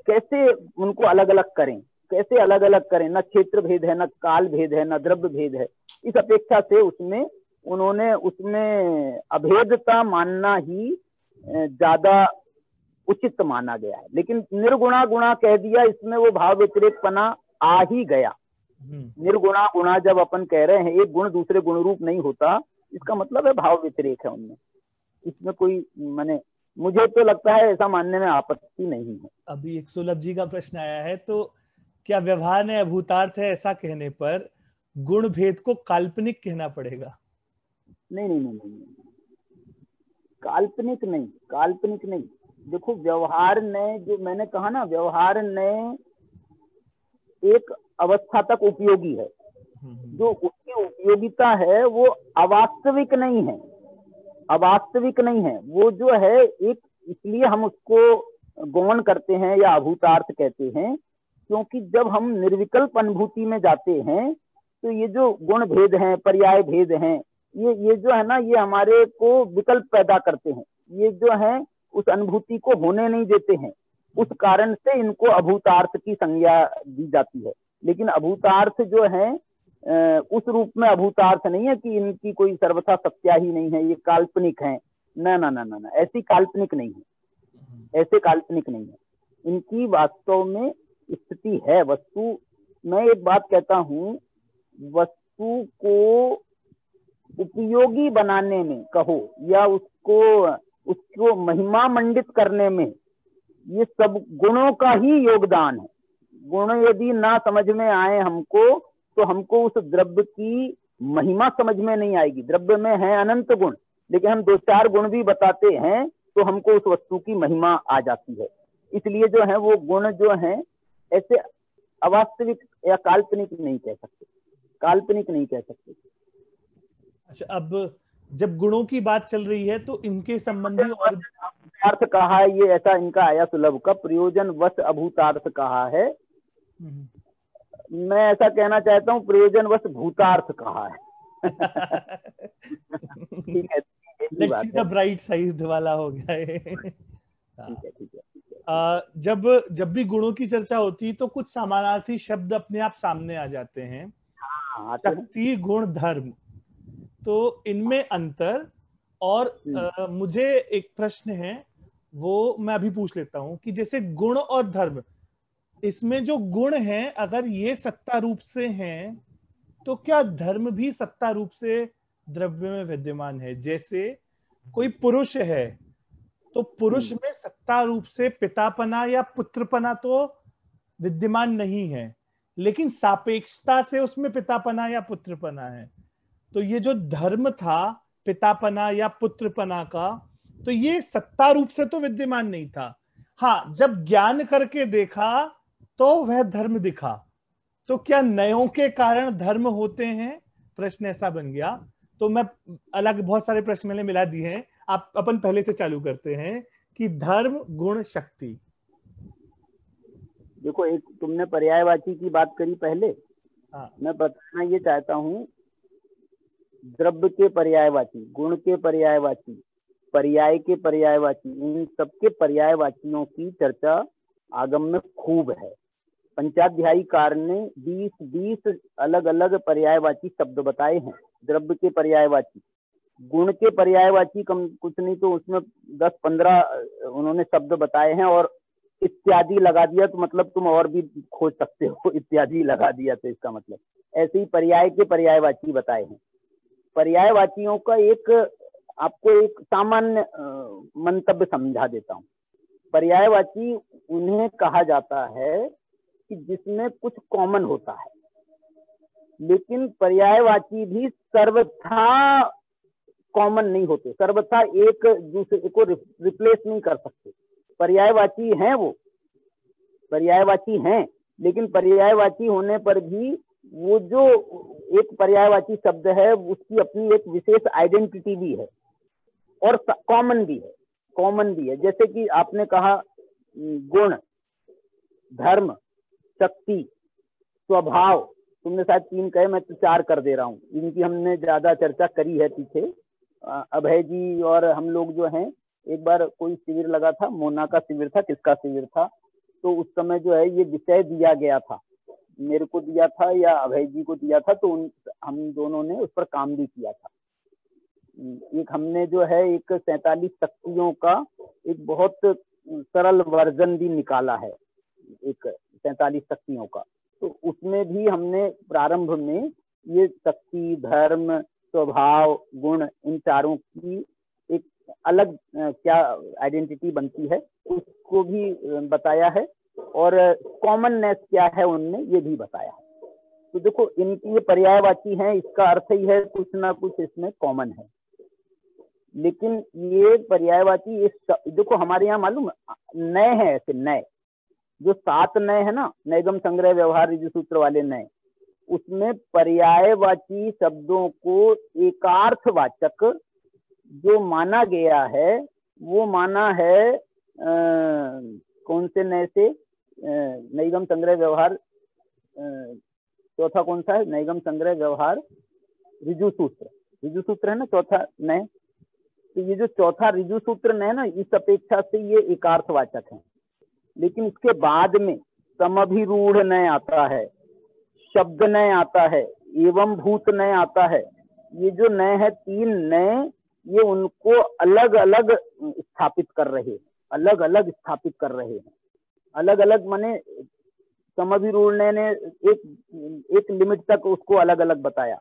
कैसे उनको अलग अलग करें, कैसे अलग अलग करें? न क्षेत्र भेद है, न काल भेद है, न द्रव्य भेद है। इस अपेक्षा से उन्होंने उसमें अभेदता मानना ही ज्यादा उचित माना गया है। लेकिन निर्गुणा गुणा कह दिया, इसमें वो भाव व्यतिरेकपना आ ही गया। निर्गुणा गुणा जब अपन कह रहे हैं, एक गुण दूसरे गुण रूप नहीं होता, इसका मतलब है भाव व्यतिरेक है उनमें। इसमें कोई माने, मुझे तो लगता है ऐसा मानने में आपत्ति नहीं है। अभी एक सुलभ जी का प्रश्न आया है, तो क्या व्यवहार ने अभूतार्थ है ऐसा कहने पर गुण भेद को काल्पनिक कहना पड़ेगा? नहीं नहीं नहीं नहीं, काल्पनिक नहीं। देखो, व्यवहार ने, जो मैंने कहा ना, व्यवहार ने एक अवस्था तक उपयोगी है। जो उसकी उपयोगिता है वो अवास्तविक नहीं है, वो जो है एक, इसलिए हम उसको गौण करते हैं या अभूतार्थ कहते हैं, क्योंकि जब हम निर्विकल्प अनुभूति में जाते हैं तो ये जो गुण भेद हैं, पर्याय भेद हैं, ये जो है ना, ये हमारे को विकल्प पैदा करते हैं, ये जो है उस अनुभूति को होने नहीं देते हैं। उस कारण से इनको अभूतार्थ की संज्ञा दी जाती है। लेकिन अभूतार्थ जो है उस रूप में अभूतार्थ नहीं है कि इनकी कोई सर्वथा सत्या ही नहीं है, ये काल्पनिक है। ना ना ना ना ना, ऐसी काल्पनिक नहीं है, ऐसे काल्पनिक नहीं है। इनकी वास्तव में स्थिति है वस्तु। मैं एक बात कहता हूँ, वस्तु को उपयोगी बनाने में कहो या उसको महिमा मंडित करने में, ये सब गुणों का ही योगदान है। गुण यदि ना समझ में आए हमको, तो हमको उस द्रव्य की महिमा समझ में नहीं आएगी। द्रव्य में है अनंत गुण, लेकिन हम 2-4 गुण भी बताते हैं तो हमको उस वस्तु की महिमा आ जाती है। इसलिए जो है वो गुण जो है ऐसे अवास्तविक या काल्पनिक नहीं कह सकते। अच्छा, अब जब गुणों की बात चल रही है तो इनके संबंधी और अर्थ कहा है, ये ऐसा इनका आया सुलभ का, प्रयोजन वश अभूतार्थ कहा है। मैं ऐसा कहना चाहता हूँ, प्रयोजन वश भूतार्थ कहा है। ठीक है, let's see the bright side वाला हो गया है। ठीक है। जब भी गुणों की चर्चा होती है तो कुछ समानार्थी शब्द अपने आप सामने आ जाते हैं। शक्ति, गुण, धर्म, तो इनमें अंतर। और मुझे एक प्रश्न है, वो मैं अभी पूछ लेता हूं कि जैसे गुण और धर्म, इसमें जो गुण हैं अगर ये सत्ता रूप से हैं, तो क्या धर्म भी सत्ता रूप से द्रव्य में विद्यमान है? जैसे कोई पुरुष है तो पुरुष में सत्ता रूप से पितापना या पुत्रपना तो विद्यमान नहीं है, लेकिन सापेक्षता से उसमें पितापना या पुत्रपना है। तो ये जो धर्म था पितापना या पुत्रपना का, तो ये सत्ता रूप से तो विद्यमान नहीं था। हाँ, जब ज्ञान करके देखा तो वह धर्म दिखा। तो क्या नयों के कारण धर्म होते हैं? प्रश्न ऐसा बन गया। तो मैं अलग बहुत सारे प्रश्न मैंने मिला दिए हैं, आप अपन पहले से चालू करते हैं कि धर्म, गुण, शक्ति। देखो, एक तुमने पर्यायवाची की बात करी पहले। हाँ। मैं बताना ये चाहता हूँ, द्रव्य के पर्यायवाची, गुण के पर्यायवाची, पर्याय के पर्यायवाची, इन सबके पर्यायवाचियों की चर्चा आगम में खूब है। पंचाध्यायीकार ने 20 अलग अलग पर्यायवाची शब्द बताए हैं। द्रव्य के पर्यायवाची, गुण के पर्यायवाची कम कुछ नहीं तो उसमें 10-15 उन्होंने शब्द बताए हैं, और इत्यादि लगा दिया तो मतलब तुम और भी खोज सकते हो। इत्यादि लगा दिया तो इसका मतलब ऐसे ही पर्याय के पर्यायवाची बताए हैं। पर्यायवाचियों का आपको एक सामान्य मंतव्य समझा देता हूँ। पर्यायवाची उन्हें कहा जाता है कि जिसमें कुछ कॉमन होता है, लेकिन पर्यायवाची भी सर्वथा कॉमन नहीं होते, सर्वथा एक दूसरे को रिप्लेस नहीं कर सकते। पर्यायवाची हैं, वो पर्यायवाची हैं, लेकिन पर्यायवाची होने पर भी वो जो एक पर्यायवाची शब्द है उसकी अपनी एक विशेष आइडेंटिटी भी है और कॉमन भी है, कॉमन भी है। जैसे कि आपने कहा गुण, धर्म, शक्ति, स्वभाव, तुमने शायद 3 कहे, मैं तो 4 कर दे रहा हूँ। इनकी हमने ज्यादा चर्चा करी है पीछे। अभय जी और हम लोग जो हैं, एक बार कोई शिविर लगा था, मोना का शिविर था, किसका शिविर था, तो उस समय जो है ये विषय दिया गया था, मेरे को दिया था या अभय जी को दिया था, तो हम दोनों ने उस पर काम भी किया था। एक हमने जो है एक 47 शक्तियों का एक बहुत सरल वर्जन भी निकाला है, एक 47 शक्तियों का। तो उसमें भी हमने प्रारंभ में ये शक्ति, धर्म, स्वभाव, गुण, इन चारों की एक अलग क्या आइडेंटिटी बनती है उसको भी बताया है, और कॉमननेस क्या है उनमें ये भी बताया है। तो देखो इनकी ये पर्यायवाची हैं, इसका अर्थ ही है कुछ ना कुछ इसमें कॉमन है। लेकिन ये पर्यायवाची देखो हमारे यहाँ मालूम नए हैं, ऐसे नए जो 7 नए है ना, नैगम संग्रह व्यवहार ऋजु सूत्र वाले नए, उसमें पर्यायवाची शब्दों को एकार्थवाचक जो माना गया है वो माना है कौन से नए से, नैगम संग्रह व्यवहार, चौथा कौन सा है, नैगम संग्रह व्यवहार ऋजु सूत्र, ऋजु सूत्र है ना चौथा नए। तो ये जो चौथा ऋजु सूत्र नए ना, इस अपेक्षा से ये एकार्थवाचक है। लेकिन इसके बाद में समभिरूढ़ नय आता है, शब्द नय आता है, एवं भूत नय आता है। ये जो नय है 3 नय, ये उनको अलग अलग स्थापित कर रहे हैं, अलग अलग स्थापित कर रहे हैं, अलग अलग माने समभिरूढ़ नय ने एक लिमिट तक उसको अलग अलग बताया।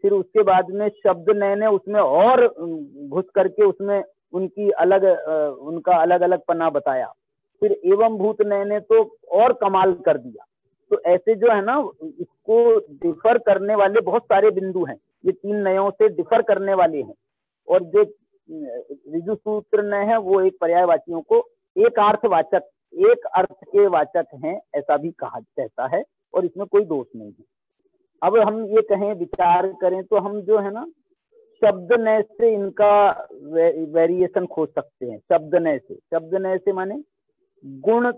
फिर उसके बाद में शब्द नय ने उसमें और घुस करके उसमें उनकी अलग उनका अलग अलग पन्ना बताया। फिर एवं भूत नय ने तो और कमाल कर दिया। तो ऐसे जो है ना, इसको डिफर करने वाले बहुत सारे बिंदु हैं, ये 3 नयों से डिफर करने वाले हैं। और जो ऋजु सूत्र नय है वो एक पर्यायवाचियों को एक अर्थवाचक, एक अर्थ के वाचक हैं ऐसा भी कहा कहता है, और इसमें कोई दोष नहीं है। अब हम ये कहें, विचार करें तो हम जो है ना शब्द नय से इनका वेरिएशन खोज सकते हैं। शब्द नय से माने गुण।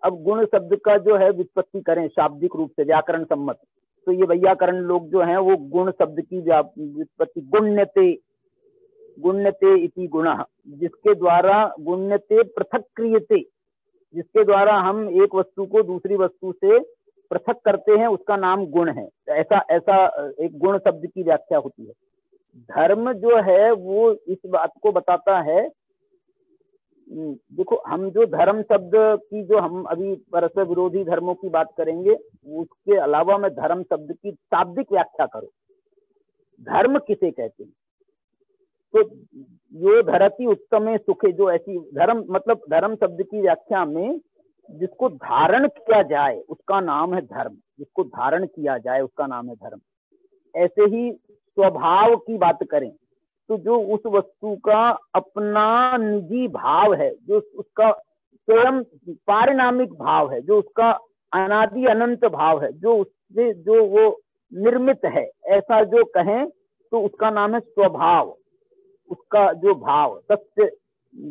अब गुण शब्द का जो है व्युत्पत्ति करें शाब्दिक रूप से व्याकरण सम्मत, तो ये वैयाकरण लोग जो हैं वो गुण शब्द की व्युत्पत्ति गुण्यते इति गुणः, जिसके द्वारा गुण्यते पृथक क्रियते, जिसके द्वारा हम एक वस्तु को दूसरी वस्तु से पृथक करते हैं, उसका नाम गुण है। ऐसा एक गुण शब्द की व्याख्या होती है। धर्म जो है वो इस बात को बताता है, देखो हम जो धर्म शब्द की जो हम अभी परस्पर विरोधी धर्मों की बात करेंगे, उसके अलावा मैं धर्म शब्द की शाब्दिक व्याख्या करूं, धर्म किसे कहते हैं। तो यो धरती उत्तमे सुखे, जो ऐसी धर्म मतलब धर्म शब्द की व्याख्या में जिसको धारण किया जाए उसका नाम है धर्म, जिसको धारण किया जाए उसका नाम है धर्म। ऐसे ही स्वभाव की बात करें तो जो उस वस्तु का अपना निजी भाव है, जो उसका स्वयं पारिणामिक भाव है, जो उसका अनादि अनंत भाव है, जो उससे जो वो निर्मित है, ऐसा जो कहें तो उसका नाम है स्वभाव। उसका जो भाव, सत्य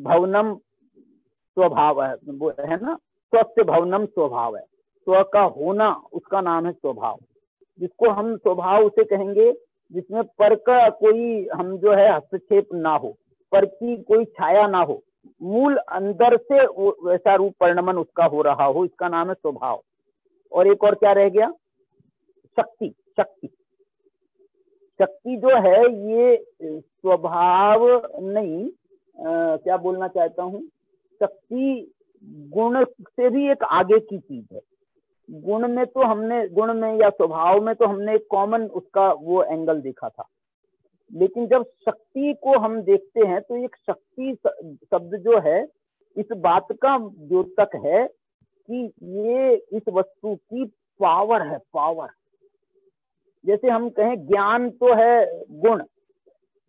भवनम स्वभाव है ना, सत्य भवनम स्वभाव है, स्व का होना उसका नाम है स्वभाव। जिसको हम स्वभाव उसे कहेंगे जिसमें पर का कोई हम जो है हस्तक्षेप ना हो, पर की कोई छाया ना हो, मूल अंदर से वैसा रूप परिणमन उसका हो रहा हो, इसका नाम है स्वभाव। और एक और क्या रह गया, शक्ति। शक्ति जो है ये स्वभाव नहीं, क्या बोलना चाहता हूँ, शक्ति गुण से भी एक आगे की चीज है। गुण में तो हमने, गुण में या स्वभाव में तो हमने एक कॉमन उसका वो एंगल देखा था, लेकिन जब शक्ति को हम देखते हैं तो एक शक्ति शब्द जो है इस बात का द्योतक है कि ये इस वस्तु की पावर है, पावर। जैसे हम कहें ज्ञान तो है गुण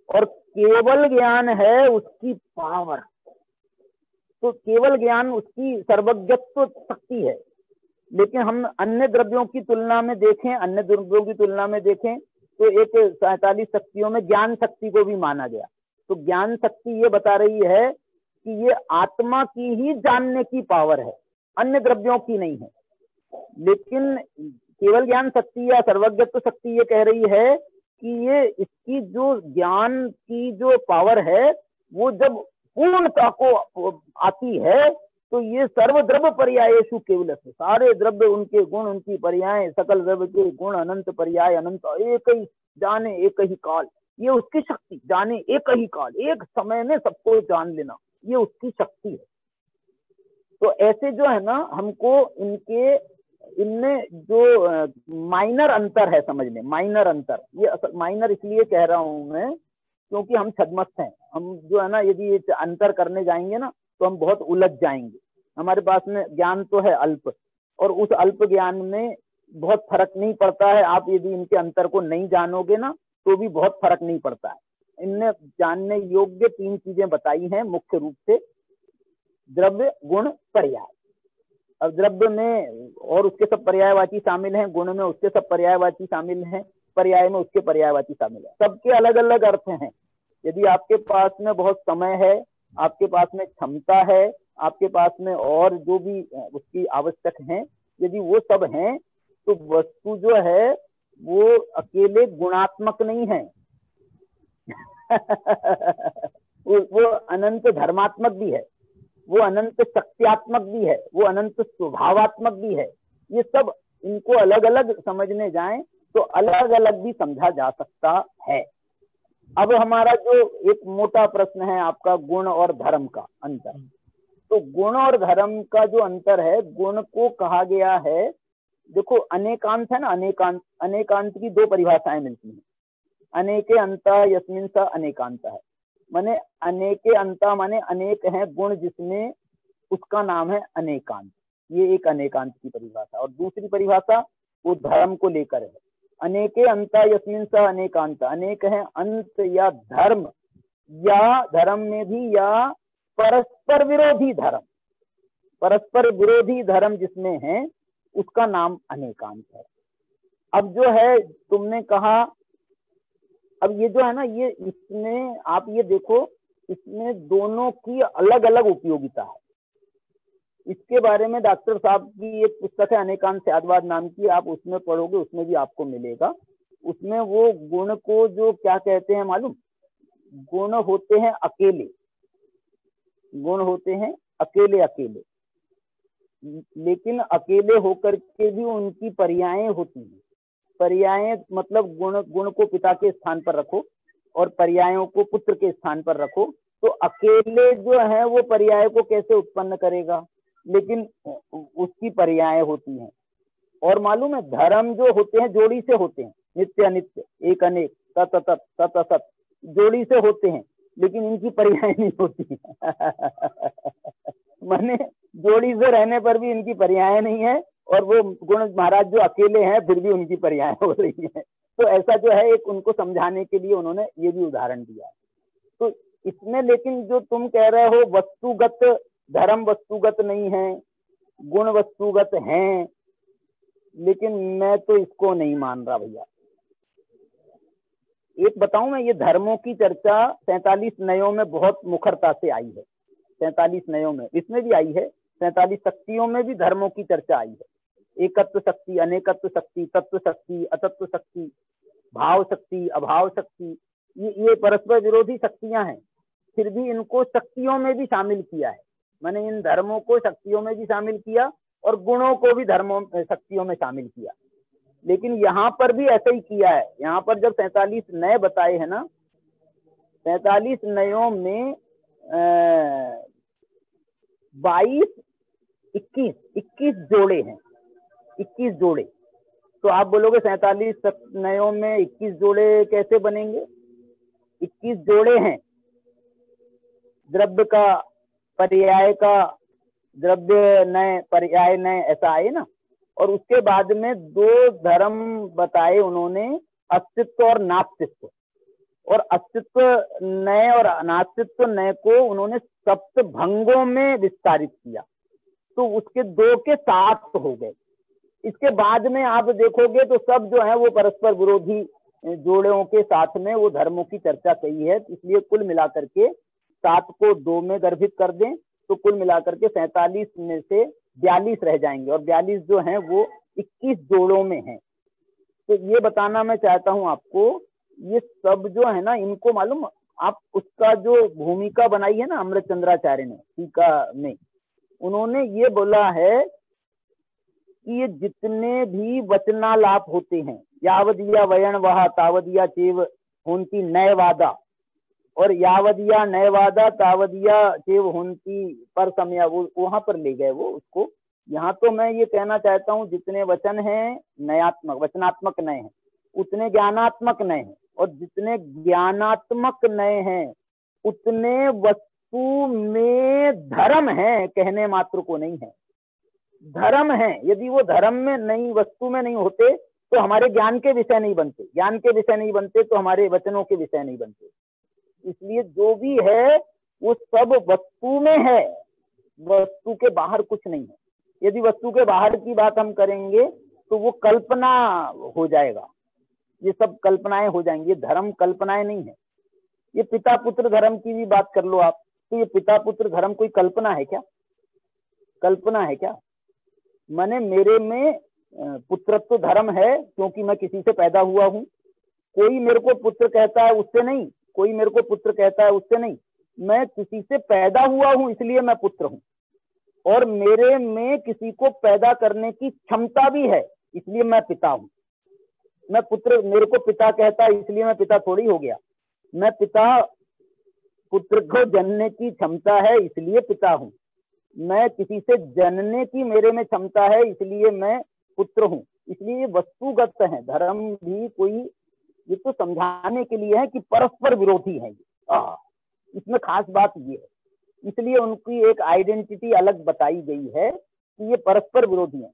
और केवल ज्ञान है उसकी पावर, तो केवल ज्ञान उसकी सर्वज्ञत्व शक्ति है, लेकिन हम अन्य द्रव्यों की तुलना में देखें, अन्य द्रव्यों की तुलना में देखें तो एक 47 शक्तियों में ज्ञान शक्ति को भी माना गया। तो ज्ञान शक्ति ये बता रही है कि ये आत्मा की ही जानने की पावर है, अन्य द्रव्यों की नहीं है। लेकिन केवल ज्ञान शक्ति या सर्वज्ञत्व शक्ति ये कह रही है कि ये इसकी जो ज्ञान की जो पावर है वो जब पूर्णता को आती है तो ये सर्व द्रव्य पर्यायेषु केवल, सारे द्रव्य उनके गुण उनकी पर्याय, सकल द्रव्य के गुण अनंत पर्याय अनंत, एक ही जाने एक ही काल, ये उसकी शक्ति, जाने एक ही काल, एक समय में सबको जान लेना, ये उसकी शक्ति है। तो ऐसे जो है ना, हमको इनमें जो माइनर अंतर है समझने, माइनर अंतर, ये माइनर इसलिए कह रहा हूं मैं क्योंकि हम छद्मस्त हैं। हम जो है ना, यदि ये अंतर करने जाएंगे ना तो हम बहुत उलझ जाएंगे। हमारे पास में ज्ञान तो है अल्प, और उस अल्प ज्ञान में बहुत फर्क नहीं पड़ता है। आप यदि इनके अंतर को नहीं जानोगे ना तो भी बहुत फर्क नहीं पड़ता है। इनने जानने योग्य 3 चीजें बताई हैं मुख्य रूप से, द्रव्य गुण पर्याय। अब द्रव्य में और उसके सब पर्यायवाची शामिल हैं, गुण में उसके सब पर्यायवाची शामिल हैं, पर्याय में उसके पर्यायवाची शामिल है। सबके अलग अलग अर्थ हैं। यदि आपके पास में बहुत समय है, आपके पास में क्षमता है, आपके पास में और जो भी उसकी आवश्यक है, यदि वो सब हैं तो वस्तु जो है वो अकेले गुणात्मक नहीं है वो अनंत धर्मात्मक भी है, वो अनंत शक्त्यात्मक भी है, वो अनंत स्वभावात्मक भी है। ये सब इनको अलग अलग समझने जाएं तो अलग अलग भी समझा जा सकता है। अब हमारा जो एक मोटा प्रश्न है आपका, गुण और धर्म का अंतर। तो गुण और धर्म का जो अंतर है, गुण को कहा गया है, देखो अनेकांत है ना, अनेकांत, अनेकांत की 2 परिभाषाएं मिलती हैं। अनेके अंता यस्मिन् स अनेकांत है, माने अनेके अंता माने अनेक हैं गुण जिसमें, उसका नाम है अनेकांत। ये एक अनेकांत की परिभाषा। और दूसरी परिभाषा वो धर्म को लेकर है, अनेके अंता यस्मिन् स अनेकांत, अनेक है अंत या धर्म, या धर्म में भी या परस्पर विरोधी धर्म, परस्पर विरोधी धर्म जिसमें है उसका नाम अनेकांत है। अब जो है तुमने कहा, अब ये जो है ना, ये इसमें आप ये देखो, इसमें दोनों की अलग अलग उपयोगिता है। इसके बारे में डॉक्टर साहब की एक पुस्तक है अनेकांत स्याद्वाद नाम की, आप उसमें पढ़ोगे, उसमें भी आपको मिलेगा। उसमें वो गुण को जो क्या कहते हैं मालूम, गुण होते हैं अकेले, गुण होते हैं अकेले अकेले, लेकिन अकेले होकर के भी उनकी पर्यायें होती हैं। पर्यायें मतलब गुण को पिता के स्थान पर रखो और पर्यायों को पुत्र के स्थान पर रखो, तो अकेले जो है वो पर्याय को कैसे उत्पन्न करेगा, लेकिन उसकी पर्याय होती हैं। और मालूम है धर्म जो होते हैं जोड़ी से होते हैं, नित्य अनित्य, एक अनेक, तत् तत् तत् असत, जोड़ी से होते हैं, लेकिन इनकी पर्याय नहीं होती माने जोड़ी से रहने पर भी इनकी पर्याय नहीं है, और वो गुण महाराज जो अकेले हैं फिर भी उनकी पर्याय हो रही है। तो ऐसा जो है एक उनको समझाने के लिए उन्होंने ये भी उदाहरण दिया। तो इसमें लेकिन जो तुम कह रहे हो वस्तुगत, धर्म वस्तुगत नहीं है, गुण वस्तुगत हैं, लेकिन मैं तो इसको नहीं मान रहा भैया। एक बताऊं मैं, ये धर्मों की चर्चा 47 नयों में बहुत मुखरता से आई है। 47 नयों में, इसमें भी आई है, 47 शक्तियों में भी धर्मों की चर्चा आई है। एकत्व शक्ति, अनेकत्व शक्ति, तत्व शक्ति, अतत्व शक्ति, भाव शक्ति, अभाव शक्ति, ये परस्पर विरोधी शक्तियां हैं, फिर भी इनको शक्तियों में भी शामिल किया है। मैंने इन धर्मों को शक्तियों में भी शामिल किया और गुणों को भी धर्मों शक्तियों में शामिल किया। लेकिन यहाँ पर भी ऐसा ही किया है। यहाँ पर जब 47 नए बताए हैं ना, 47 नयों में 21 जोड़े हैं, 21 जोड़े। तो आप बोलोगे 47 नयों में 21 जोड़े कैसे बनेंगे? 21 जोड़े हैं, द्रव्य का पर्याय का, द्रव्य नय पर्याय नय, ऐसा आए ना। और उसके बाद में 2 धर्म बताए उन्होंने, अस्तित्व और नास्तित्व। और अस्तित्व नय और अनास्तित्व नय को उन्होंने सप्त भंगों में विस्तारित किया, तो उसके 2 के 7 हो गए। इसके बाद में आप देखोगे तो सब जो है वो परस्पर विरोधी जोड़ों के साथ में वो धर्मों की चर्चा कही है। इसलिए कुल मिलाकर के 7 को 2 में गर्भित कर दें तो कुल मिलाकर के 47 में से 42 रह जाएंगे, और 42 जो हैं वो 21 जोड़ों में हैं। तो ये बताना मैं चाहता हूं आपको, ये सब जो है ना, इनको मालूम, आप उसका जो भूमिका बनाई है ना अमृत चंद्राचार्य ने टीका में, उन्होंने ये बोला है कि ये जितने भी वचनालाप होते हैं, यावदिया वयन वहा तावदिया चेव होंती नयवादा, और यावदिया नयवादा तावदिया चेव होंती पर समय, वो वहां पर ले गए वो उसको। यहाँ तो मैं ये कहना चाहता हूँ जितने वचन हैं नयात्मक वचनात्मक नए हैं, उतने ज्ञानात्मक नए हैं, और जितने ज्ञानात्मक नए हैं उतने वस्तु में धर्म है, कहने मात्र को नहीं है, धर्म है। यदि वो धर्म में नहीं, वस्तु में नहीं होते तो हमारे ज्ञान के विषय नहीं बनते, ज्ञान के विषय नहीं बनते तो हमारे वचनों के विषय नहीं बनते। इसलिए जो भी है वो सब वस्तु में है, वस्तु के बाहर कुछ नहीं है। यदि वस्तु के बाहर की बात हम करेंगे तो वो कल्पना हो जाएगा, ये सब कल्पनाएं हो जाएंगी। ये धर्म कल्पनाएं नहीं है। ये पिता पुत्र धर्म की भी बात कर लो आप, तो ये पिता पुत्र धर्म कोई कल्पना है क्या? कल्पना है क्या? माने मेरे में पुत्रत्व धर्म है क्योंकि मैं किसी से पैदा हुआ हूं। कोई मेरे को पुत्र कहता है उससे नहीं, कोई मेरे को पुत्र कहता है उससे नहीं, मैं किसी से पैदा हुआ हूं इसलिए मैं पुत्र हूं, और मेरे में किसी को पैदा करने की क्षमता भी है इसलिए मैं पिता हूं। मैं पुत्र, मेरे को पिता कहता है इसलिए मैं पिता थोड़ी हो गया। मैं पिता, पुत्र को जनने की क्षमता है इसलिए पिता हूं। मैं किसी से जनने की मेरे में क्षमता है इसलिए मैं पुत्र हूं। इसलिए ये वस्तुगत है। धर्म भी कोई, ये तो समझाने के लिए है कि परस्पर विरोधी है। इसमें खास बात ये है, इसलिए उनकी एक आइडेंटिटी अलग बताई गई है कि ये परस्पर विरोधी है,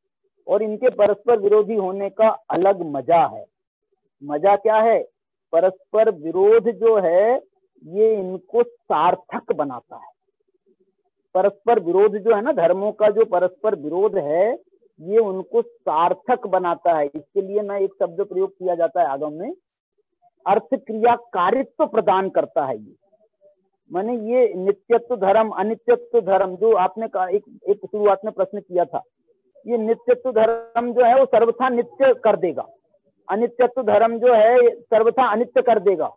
और इनके परस्पर विरोधी होने का अलग मजा है। मजा क्या है? परस्पर विरोध जो है ये इनको सार्थक बनाता है। परस्पर विरोध जो है ना, धर्मों का जो परस्पर विरोध है ये उनको सार्थक बनाता है। इसके लिए मैं एक शब्द प्रयोग किया जाता है आगम में, अर्थ क्रिया कारित्व प्रदान करता है। ये माने ये नित्यत्व धर्म अनित्यत्व धर्म जो आपने कहा, एक शुरुआत में प्रश्न किया था, ये नित्यत्व धर्म जो है वो सर्वथा नित्य कर देगा, अनित्यत्व धर्म जो है सर्वथा अनित्य कर देगा।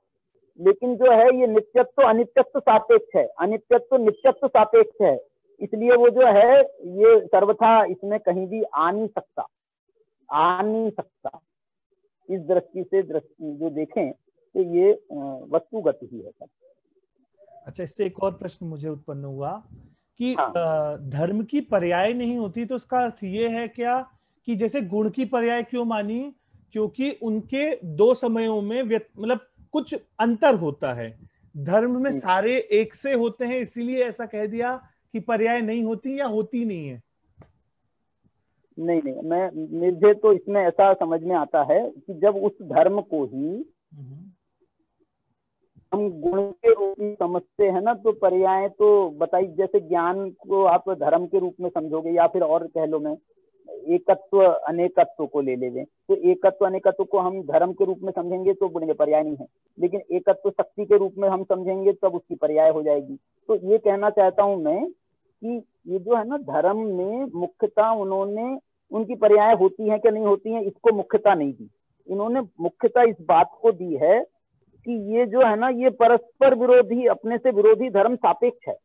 लेकिन जो है ये नित्यत्व अनित्यत्व सापेक्ष है, अनित्यत्व नित्यत्व सापेक्ष है, इसलिए वो जो है ये सर्वथा इसमें कहीं भी आ नहीं सकता। इस दृष्टि से जो देखें तो ये वस्तुगत ही है सब। अच्छा, इससे एक और प्रश्न मुझे उत्पन्न हुआ कि हाँ। धर्म की पर्याय नहीं होती तो उसका अर्थ ये है क्या कि जैसे गुण की पर्याय क्यों मानी? क्योंकि उनके 2 समयों में मतलब कुछ अंतर होता है। धर्म में सारे एक से होते हैं, इसीलिए ऐसा कह दिया कि पर्याय नहीं होती या होती नहीं है? नहीं, मुझे तो इसमें ऐसा समझ में आता है कि जब उस धर्म को ही हम गुण के रूप में समझते हैं ना, तो पर्याय तो बताई, जैसे ज्ञान को आप धर्म के रूप में समझोगे, या फिर और कह लो, मैं एकत्व अनेकत्व को ले लेंगे, तो एकत्व अनेकत्व को हम धर्म के रूप में समझेंगे तो बोलेंगे पर्याय नहीं है, लेकिन एकत्व शक्ति के रूप में हम समझेंगे तब उसकी पर्याय हो जाएगी। तो ये कहना चाहता हूं मैं कि ये जो है ना, धर्म में मुख्यता उन्होंने, उनकी पर्याय होती है कि नहीं होती है, इसको मुख्यता नहीं दी। इन्होंने मुख्यता इस बात को दी है कि ये जो है ना, ये परस्पर विरोधी, अपने से विरोधी धर्म सापेक्ष है।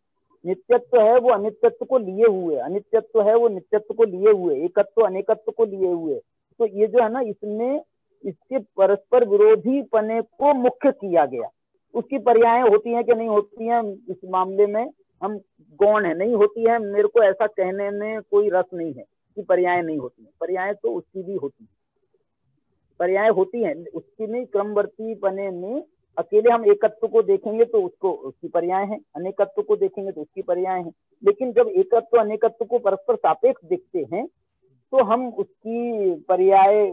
नित्यत्व है वो अनित्यत्व को लिए हुए, अनित्यत्व है वो नित्यत्व को लिए हुए, एकत्व अनेकत्व को लिए हुए। तो ये जो है ना, इसमें इसके परस्पर विरोधी पने को मुख्य किया गया। उसकी पर्याय होती हैं कि नहीं होती हैं, इस मामले में हम गौण है, नहीं होती है, मेरे को ऐसा कहने में कोई रस नहीं है कि पर्याय नहीं होती है। पर्याय तो उसकी भी होती है, पर्याय होती है, उसकी नहीं, क्रमवर्ती पने में अकेले हम एकत्व को देखेंगे तो उसको, उसकी पर्याय है, अनेकत्व को देखेंगे तो उसकी पर्याय है। लेकिन जब एकत्व अनेकत्व को परस्पर सापेक्ष देखते हैं तो हम उसकी पर्याय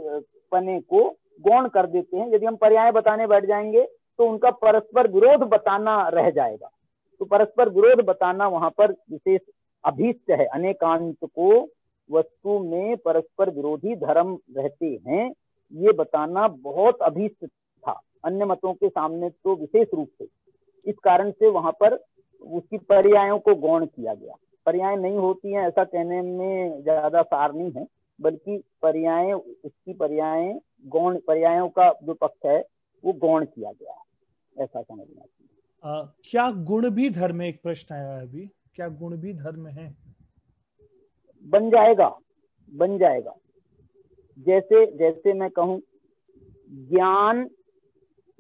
पने को गौण कर देते हैं। यदि हम पर्याय बताने बैठ जाएंगे तो उनका परस्पर विरोध बताना रह जाएगा। तो परस्पर विरोध बताना वहां पर विशेष अभीष्ट है। अनेकांत को वस्तु में परस्पर विरोधी धर्म रहते हैं, ये बताना बहुत अभीष्ट था अन्य मतों के सामने तो विशेष रूप से। इस कारण से वहां पर उसकी पर्यायों को गौण किया गया। पर्याय नहीं होती हैं ऐसा कहने में ज्यादा सार नहीं है, बल्कि पर्याय, उसकी पर्याय गौण, पर्यायों का जो पक्ष है वो गौण किया गया है, ऐसा समझना चाहिए। क्या गुण भी धर्म है? एक प्रश्न आया है अभी, क्या गुण भी धर्म है? बन जाएगा, बन जाएगा। जैसे जैसे मैं कहूं ज्ञान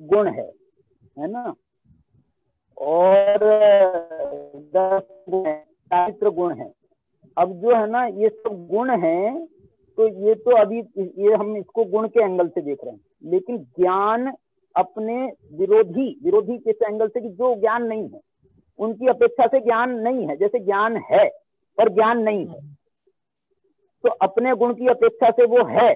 गुण है ना, और 10 गुण है, चारित्र गुण है। अब जो है ना ये सब गुण हैं, तो ये तो अभी ये हम इसको गुण के एंगल से देख रहे हैं, लेकिन ज्ञान अपने विरोधी के एंगल से कि जो ज्ञान नहीं है उनकी अपेक्षा से ज्ञान नहीं है। जैसे ज्ञान है पर ज्ञान नहीं है, तो अपने गुण की अपेक्षा से वो है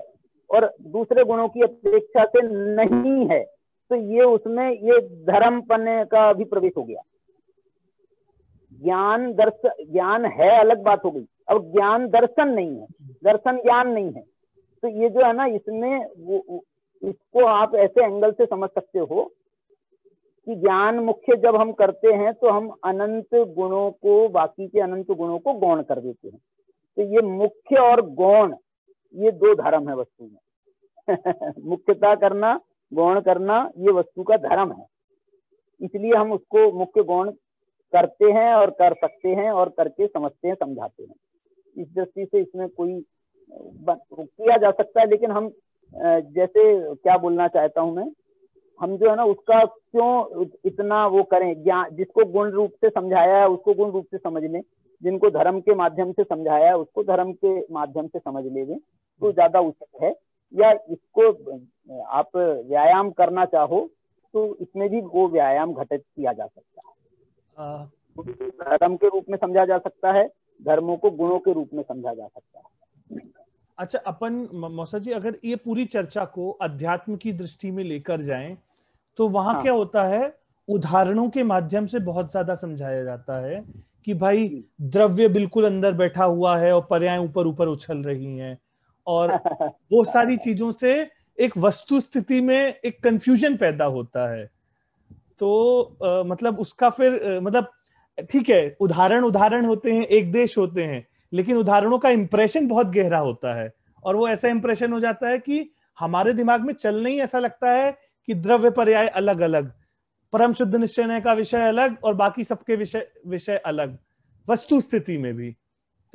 और दूसरे गुणों की अपेक्षा से नहीं है, तो ये उसमें ये धर्म पन्ने का भी प्रवेश हो गया। ज्ञान है अलग बात हो गई, अब ज्ञान दर्शन नहीं है, दर्शन ज्ञान नहीं है। तो ये जो है ना इसमें वो इसको आप ऐसे एंगल से समझ सकते हो कि ज्ञान मुख्य जब हम करते हैं तो हम अनंत गुणों को, बाकी के अनंत गुणों को गौण कर देते हैं। तो ये मुख्य और गौण ये दो धर्म है वस्तु में। मुख्यता करना, गौण करना, ये वस्तु का धर्म है। इसलिए हम उसको मुख्य गौण करते हैं और कर सकते हैं और करके समझते हैं, समझाते हैं। इस दृष्टि से इसमें कोई किया जा सकता है, लेकिन हम जैसे क्या बोलना चाहता हूं मैं, हम जो है ना उसका क्यों इतना वो करें, ज्ञान जिसको गुण रूप से समझाया है उसको गुण रूप से समझ लें, जिनको धर्म के माध्यम से समझाया है उसको धर्म के माध्यम से समझ लें तो ज्यादा उचित है। या इसको आप व्यायाम करना चाहो तो इसमें भी वो व्यायाम घटित किया जा सकता है। धर्म के रूप में समझा जा सकता है, धर्मों को गुणों के रूप में समझा जा सकता है। अच्छा, अपन मौसा जी अगर ये पूरी चर्चा को अध्यात्म की दृष्टि में लेकर जाएं तो वहां क्या होता है, उदाहरणों के माध्यम से बहुत ज्यादा समझाया जाता है कि भाई द्रव्य बिल्कुल अंदर बैठा हुआ है और पर्याय ऊपर ऊपर उछल रही हैं, और वो सारी चीजों से एक वस्तु स्थिति में एक कंफ्यूजन पैदा होता है। तो मतलब उसका फिर मतलब ठीक है, उदाहरण होते हैं, एक देश होते हैं, लेकिन उदाहरणों का इंप्रेशन बहुत गहरा होता है, और वो ऐसा इंप्रेशन हो जाता है कि हमारे दिमाग में चलना ही ऐसा लगता है कि द्रव्य पर्याय अलग अलग, परम शुद्ध निश्चय का विषय अलग और बाकी सबके विषय अलग, वस्तु स्थिति में भी।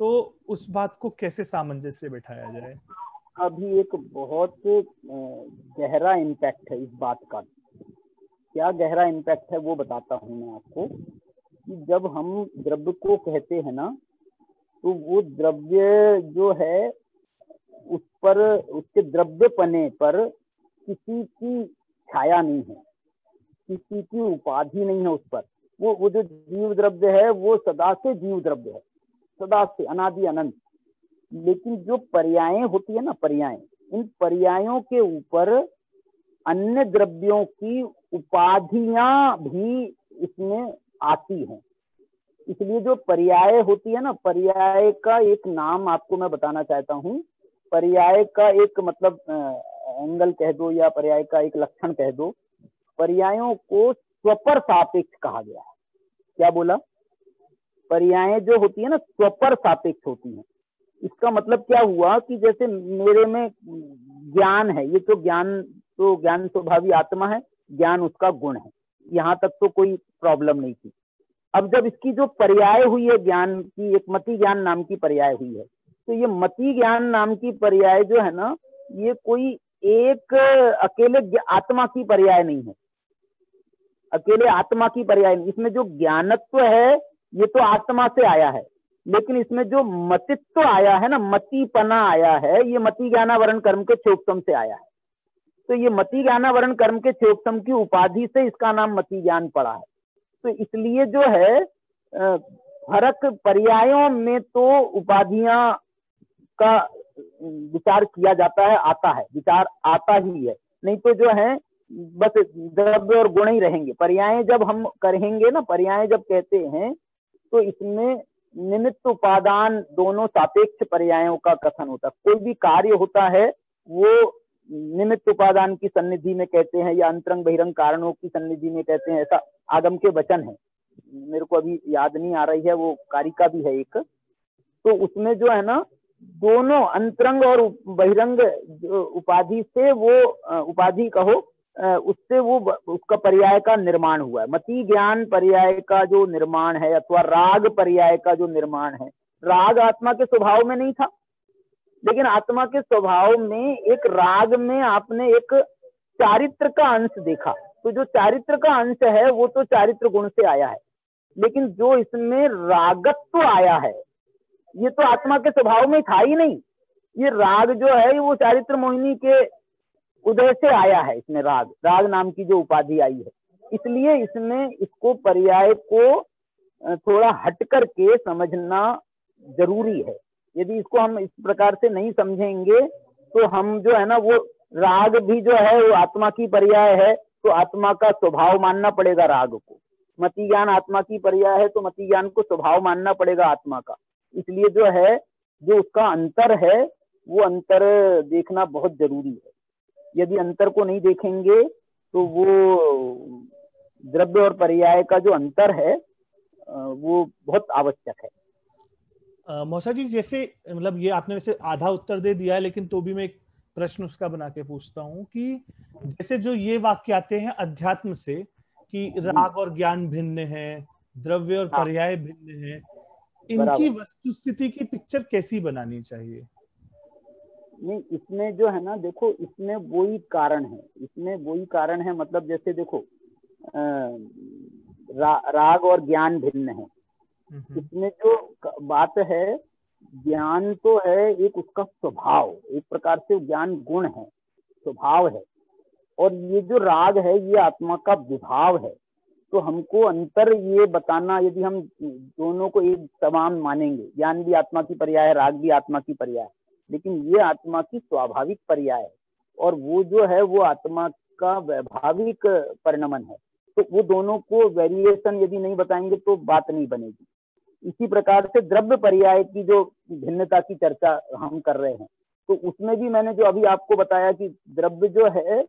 तो उस बात को कैसे सामंजस्य बिठाया जाए? अभी एक बहुत गहरा इम्पैक्ट है इस बात का। क्या गहरा इम्पैक्ट है वो बताता हूं मैं आपको। कि जब हम द्रव्य को कहते हैं ना, तो वो द्रव्य जो है उस पर, उसके द्रव्य पने पर किसी की छाया नहीं है, किसी की उपाधि नहीं है उस पर। वो जो जीव द्रव्य है वो सदा से जीव द्रव्य है, सदा से अनादि अनंत। लेकिन जो पर्याय होती है ना, पर्याय, इन पर्यायों के ऊपर अन्य द्रव्यों की उपाधियां भी इसमें आती हैं। इसलिए जो पर्याय होती है ना, पर्याय का एक नाम आपको मैं बताना चाहता हूँ। पर्याय का एक मतलब एंगल कह दो या पर्याय का एक लक्षण कह दो। पर्यायों को स्वपर सापेक्ष कहा गया है। क्या बोला? पर्याय जो होती है ना स्वपर सापेक्ष होती है। इसका मतलब क्या हुआ कि जैसे मेरे में ज्ञान है, ये तो ज्ञान स्वभावी आत्मा है, ज्ञान उसका गुण है, यहाँ तक तो कोई प्रॉब्लम नहीं थी। अब जब इसकी जो पर्याय हुई है ज्ञान की, एक मति ज्ञान नाम की पर्याय हुई है, तो ये मति ज्ञान नाम की पर्याय जो है ना, ये कोई एक अकेले आत्मा की पर्याय नहीं है, अकेले आत्मा की पर्याय नहीं। इसमें जो ज्ञानत्व है ये तो आत्मा से आया है, लेकिन इसमें जो मतित्व आया है ना, मतिपना आया है, ये मति ज्ञानावरण कर्म के क्षयोक्तम से आया है। तो ये मति ज्ञानावरण कर्म के क्षयोक्तम की उपाधि से इसका नाम मति ज्ञान पड़ा है। तो इसलिए जो है फर्क पर्यायों में तो उपाधियां का विचार किया जाता है, आता है, विचार आता ही है, नहीं तो जो है बस द्रव्य और गुण ही रहेंगे। पर्याय जब हम करेंगे ना, पर्याय जब कहते हैं तो इसमें निमित्त उपादान दोनों सापेक्ष पर्यायों का कथन होता है। कोई भी कार्य होता है वो निमित्त उपादान की सन्निधि में कहते हैं या अंतरंग बहिरंग कारणों की सन्निधि में कहते हैं, ऐसा आगम के वचन है। मेरे को अभी याद नहीं आ रही है, वो कारिका भी है एक, तो उसमें जो है ना दोनों अंतरंग और बहिरंग उपाधि से वो उपाधि कहो उससे वो उसका पर्याय का निर्माण हुआ है। मति ज्ञान पर्याय का जो निर्माण है अथवा राग पर्याय का जो निर्माण है, राग आत्मा के स्वभाव में नहीं था, लेकिन आत्मा के स्वभाव में एक राग में आपने एक चारित्र का अंश देखा, तो जो चारित्र का अंश है वो तो चारित्र गुण से आया है, लेकिन जो इसमें रागत्व आया है ये तो आत्मा के स्वभाव में था ही नहीं। ये राग जो है वो चारित्र मोहिनी के उदय से आया है, इसमें राग राग नाम की जो उपाधि आई है, इसलिए इसमें इसको पर्याय को थोड़ा हट करके समझना जरूरी है। यदि इसको हम इस प्रकार से नहीं समझेंगे तो हम जो है ना वो राग भी जो है वो आत्मा की पर्याय है, तो आत्मा का स्वभाव मानना पड़ेगा राग को। मति ज्ञान आत्मा की पर्याय है तो मति ज्ञान को स्वभाव मानना पड़ेगा आत्मा का। इसलिए जो है जो उसका अंतर है वो अंतर देखना बहुत जरूरी है। यदि अंतर को नहीं देखेंगे तो वो द्रव्य और पर्याय का जो अंतर है वो बहुत आवश्यक है। मौसा जी, जैसे मतलब ये आपने वैसे आधा उत्तर दे दिया है, लेकिन तो भी मैं एक प्रश्न उसका बना के पूछता हूँ कि जैसे जो ये वाक्य आते हैं अध्यात्म से कि राग और ज्ञान भिन्न है, द्रव्य और पर्याय भिन्न है, इनकी वस्तुस्थिति की पिक्चर कैसी बनानी चाहिए? नहीं, इसमें जो है ना देखो, इसमें वही कारण है, इसमें वही कारण है, मतलब जैसे देखो राग और ज्ञान भिन्न है, इसमें जो बात है ज्ञान तो है एक उसका स्वभाव, एक प्रकार से ज्ञान गुण है, स्वभाव है, और ये जो राग है ये आत्मा का विभाव है। तो हमको अंतर ये बताना, यदि हम दोनों को एक समान मानेंगे, ज्ञान भी आत्मा की पर्याय है, राग भी आत्मा की पर्याय है, लेकिन ये आत्मा की स्वाभाविक पर्याय है और वो जो है वो आत्मा का वैभाविक परिणमन है, तो वो दोनों को वेरिएशन यदि नहीं बताएंगे तो बात नहीं बनेगी। इसी प्रकार से द्रव्य पर्याय की जो भिन्नता की चर्चा हम कर रहे हैं, तो उसमें भी मैंने जो अभी आपको बताया कि द्रव्य जो है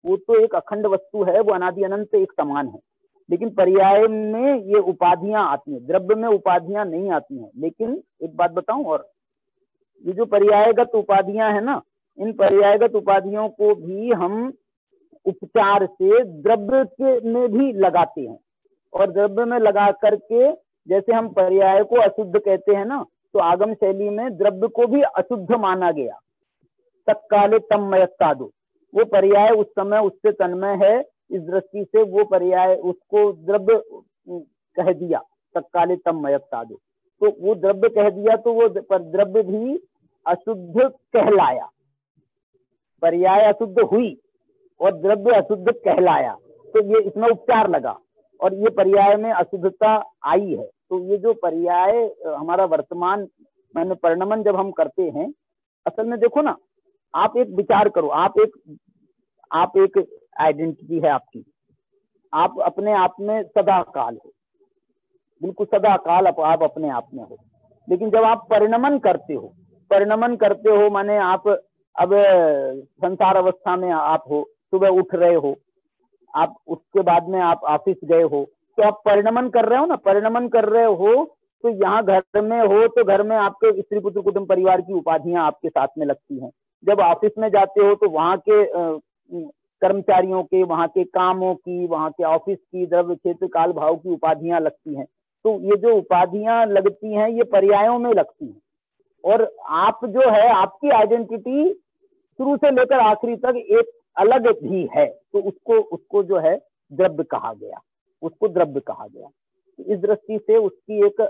वो तो एक अखंड वस्तु है, वो अनादि अनंत एक समान है, लेकिन पर्याय में ये उपाधियां आती हैं, द्रव्य में उपाधियां नहीं आती हैं। लेकिन एक बात बताऊं, और ये जो पर्यायगत उपाधियां है ना, इन पर्यायगत उपाधियों को भी हम उपचार से द्रव्य के में भी लगाते हैं, और द्रव्य में लगा करके जैसे हम पर्याय को अशुद्ध कहते हैं ना, तो आगम शैली में द्रव्य को भी अशुद्ध माना गया। तत्काले तन्मयत्तादो, वो पर्याय उस समय उससे तन्मय है, इस दृष्टि से वो पर्याय उसको द्रव्य कह दिया, तत्काले तन्मयत्तादो, तो वो द्रव्य कह दिया, तो वो द्रव्य भी अशुद्ध कहलाया, पर्याय अशुद्ध हुई और द्रव्य अशुद्ध कहलाया, तो ये इसमें उपचार लगा और ये पर्याय में अशुद्धता आई है। तो ये जो पर्याय हमारा वर्तमान माने परिणमन जब हम करते हैं, असल में देखो ना, आप एक विचार करो, आप एक आइडेंटिटी है आपकी, आप अपने आप में सदा काल हो, बिल्कुल सदा काल आप अपने आप में हो, लेकिन जब आप परिणमन करते हो माने आप अब संसार अवस्था में आप हो, सुबह उठ रहे हो, आप उसके बाद में आप ऑफिस गए हो, तो आप परिणमन कर रहे हो ना, परिणमन कर रहे हो, तो यहाँ घर में हो तो घर में आपके स्त्री पुत्र कुटुंब परिवार की उपाधियां आपके साथ में लगती हैं। जब ऑफिस में जाते हो तो वहाँ के कर्मचारियों के, वहाँ के कामों की, वहाँ के ऑफिस की, द्रव्य क्षेत्र काल भाव की उपाधियां लगती हैं। तो ये जो उपाधियां लगती हैं ये पर्यायों में लगती हैं, और आप जो है आपकी आइडेंटिटी शुरू से लेकर आखिरी तक एक अलग भी है, तो उसको जो है द्रव्य कहा गया, उसको द्रव्य कहा गया। इस दृष्टि से उसकी एक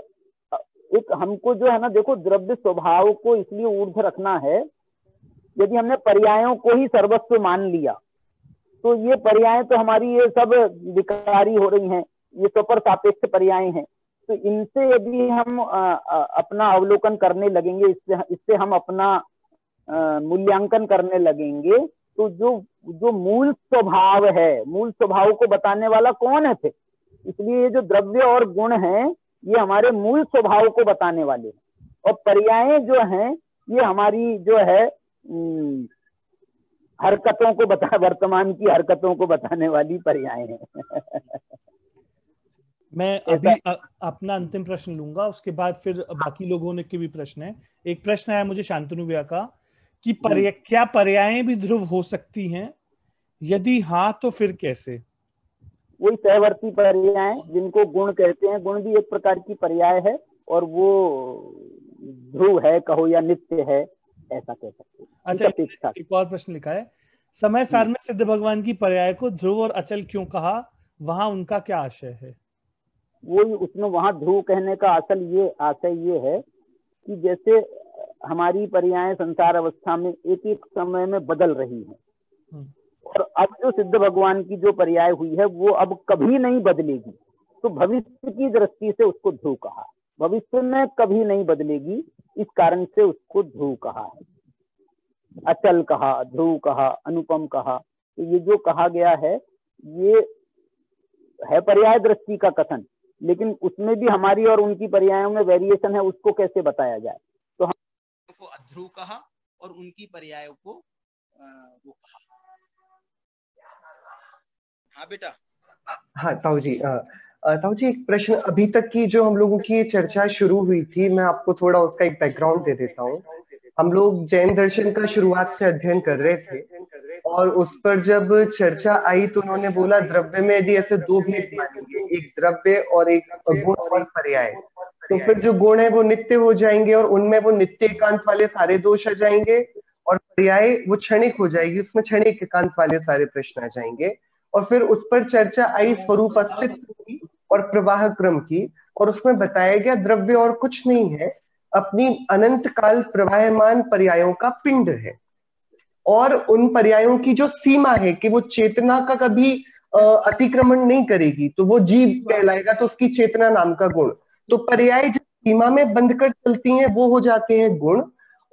हमको जो है ना, देखो द्रव्य स्वभाव को इसलिए ऊर्ध्व रखना है, यदि हमने पर्यायों को ही सर्वस्व मान लिया तो ये पर्याय तो हमारी ये सब विकारी हो रही हैं, ये स्वपर सापेक्ष पर्याय हैं, तो इनसे यदि हम अपना अवलोकन करने लगेंगे, इससे हम अपना मूल्यांकन करने लगेंगे, तो जो मूल स्वभाव है, मूल स्वभाव को बताने वाला कौन है फिर? इसलिए ये जो द्रव्य और गुण है ये हमारे मूल स्वभाव को बताने वाले हैं, और पर्याय जो हैं ये हमारी जो है हरकतों को बता, वर्तमान की हरकतों को बताने वाली पर्याय हैं। मैं अभी अपना अंतिम प्रश्न लूंगा, उसके बाद फिर बाकी लोगों ने के भी प्रश्न है। एक प्रश्न है मुझे शांतनु भैया का कि क्या पर्यायें भी ध्रुव हो सकती हैं, यदि हाँ तो फिर कैसे? वही सहवर्ती पर्याय जिनको गुण कहते हैं, गुण भी एक प्रकार की पर्याय है, और वो ध्रुव है कहो या नित्य है, ऐसा कह सकते हैं। अच्छा, एक और प्रश्न लिखा है, समय सार में सिद्ध भगवान की पर्याय को ध्रुव और अचल क्यों कहा, वहां उनका क्या आशय है? वो उसमें वहां ध्रुव कहने का आशय ये है कि जैसे हमारी पर्याय संसार अवस्था में एक एक समय में बदल रही है, और अब जो सिद्ध भगवान की जो पर्याय हुई है वो अब कभी नहीं बदलेगी, तो भविष्य की दृष्टि से उसको ध्रुव कहा। भविष्य में कभी नहीं बदलेगी, इस कारण से उसको ध्रुव कहा है। अचल कहा, ध्रुव कहा, अनुपम कहा, तो ये जो कहा गया है ये है पर्याय दृष्टि का कथन, लेकिन उसमें भी हमारी और उनकी पर्यायों में वेरिएशन है, उसको कैसे बताया जाए। तो हम को अध्रुव कहा और उनकी पर्यायों को वो कहा। हाँ बेटा। हाँ ताऊ जी, ताऊ जी एक प्रश्न, अभी तक की जो हम लोगों की ये चर्चा शुरू हुई थी, मैं आपको थोड़ा उसका एक बैकग्राउंड दे देता हूँ। हम लोग जैन दर्शन का शुरुआत से अध्ययन कर रहे थे, और उस पर जब चर्चा आई तो उन्होंने बोला द्रव्य में यदि ऐसे दो भेद मानेंगे, एक द्रव्य और एक गुण और पर्याय, तो फिर जो गुण है वो नित्य हो जाएंगे और उनमें वो नित्य एकांत वाले सारे दोष आ जाएंगे, और पर्याय वो क्षणिक हो जाएगी, उसमें क्षणिक एकांत वाले सारे प्रश्न आ जाएंगे। और फिर उस पर चर्चा आई स्वरूप अस्तित्व की और प्रवाह क्रम की, और उसमें बताया गया द्रव्य और कुछ नहीं है, अपनी अनंत काल प्रवाहमान पर्यायों का पिंड है, और उन पर्यायों की जो सीमा है कि वो चेतना का कभी अतिक्रमण नहीं करेगी, तो वो जीव कहलाएगा, तो उसकी चेतना नाम का गुण। तो पर्याय जो सीमा में बंध कर चलती हैं वो हो जाते हैं गुण,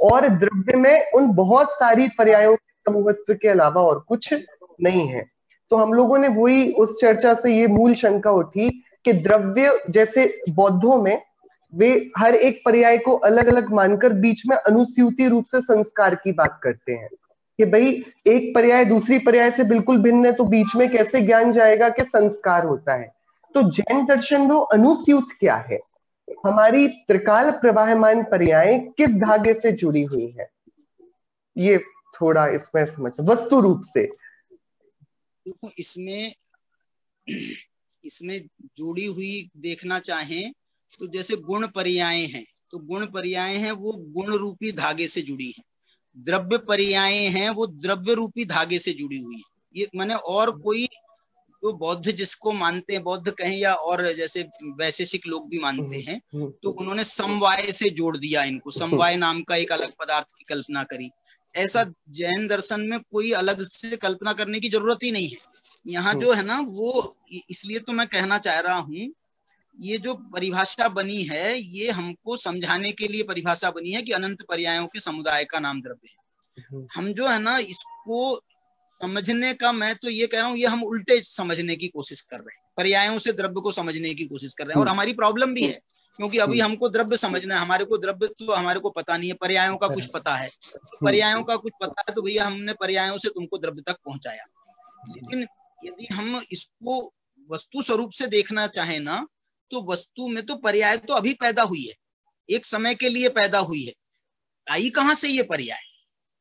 और द्रव्य में उन बहुत सारी पर्यायों के समूहत्व के अलावा और कुछ नहीं है। तो हम लोगों ने वही उस चर्चा से ये मूल शंका उठी कि द्रव्य जैसे बौद्धों में वे हर एक पर्याय को अलग अलग मानकर बीच में अनुस्यूति रूप से संस्कार की बात करते हैं कि भाई एक पर्याय दूसरी पर्याय से बिल्कुल भिन्न है, तो बीच में कैसे ज्ञान जाएगा कि संस्कार होता है। तो जैन दर्शन में अनुस्यूत क्या है, हमारी त्रिकाल प्रवाहमान पर्याय किस धागे से जुड़ी हुई है, ये थोड़ा इसमें समझ वस्तु रूप से। देखो इसमें जुड़ी हुई देखना चाहें तो जैसे गुण पर्याय हैं, तो गुण पर्याय हैं वो गुण रूपी धागे से जुड़ी हैं, द्रव्य पर्याय हैं वो द्रव्य रूपी धागे से जुड़ी हुई है। ये माने और कोई तो बौद्ध जिसको मानते हैं, बौद्ध कहें या और जैसे वैशेषिक लोग भी मानते हैं, तो उन्होंने समवाय से जोड़ दिया इनको, समवाय नाम का एक अलग पदार्थ की कल्पना करी। ऐसा जैन दर्शन में कोई अलग से कल्पना करने की जरूरत ही नहीं है। यहाँ जो है ना वो, इसलिए तो मैं कहना चाह रहा हूँ, ये जो परिभाषा बनी है ये हमको समझाने के लिए परिभाषा बनी है कि अनंत पर्यायों के समुदाय का नाम द्रव्य है। हम जो है ना इसको समझने का, मैं तो ये कह रहा हूँ, ये हम उल्टे समझने की कोशिश कर रहे हैं, पर्यायों से द्रव्य को समझने की कोशिश कर रहे हैं, और हमारी प्रॉब्लम भी है क्योंकि अभी हमको द्रव्य समझना है, हमारे को द्रव्य तो हमारे को पता नहीं है, पर्यायों का कुछ पता है, तो पर्यायों का कुछ पता है तो भैया हमने पर्यायों से तुमको द्रव्य तक पहुंचाया। लेकिन यदि हम इसको वस्तु स्वरूप से देखना चाहें ना, तो वस्तु में तो पर्याय तो अभी पैदा हुई है, एक समय के लिए पैदा हुई है। आई कहां से ये पर्याय,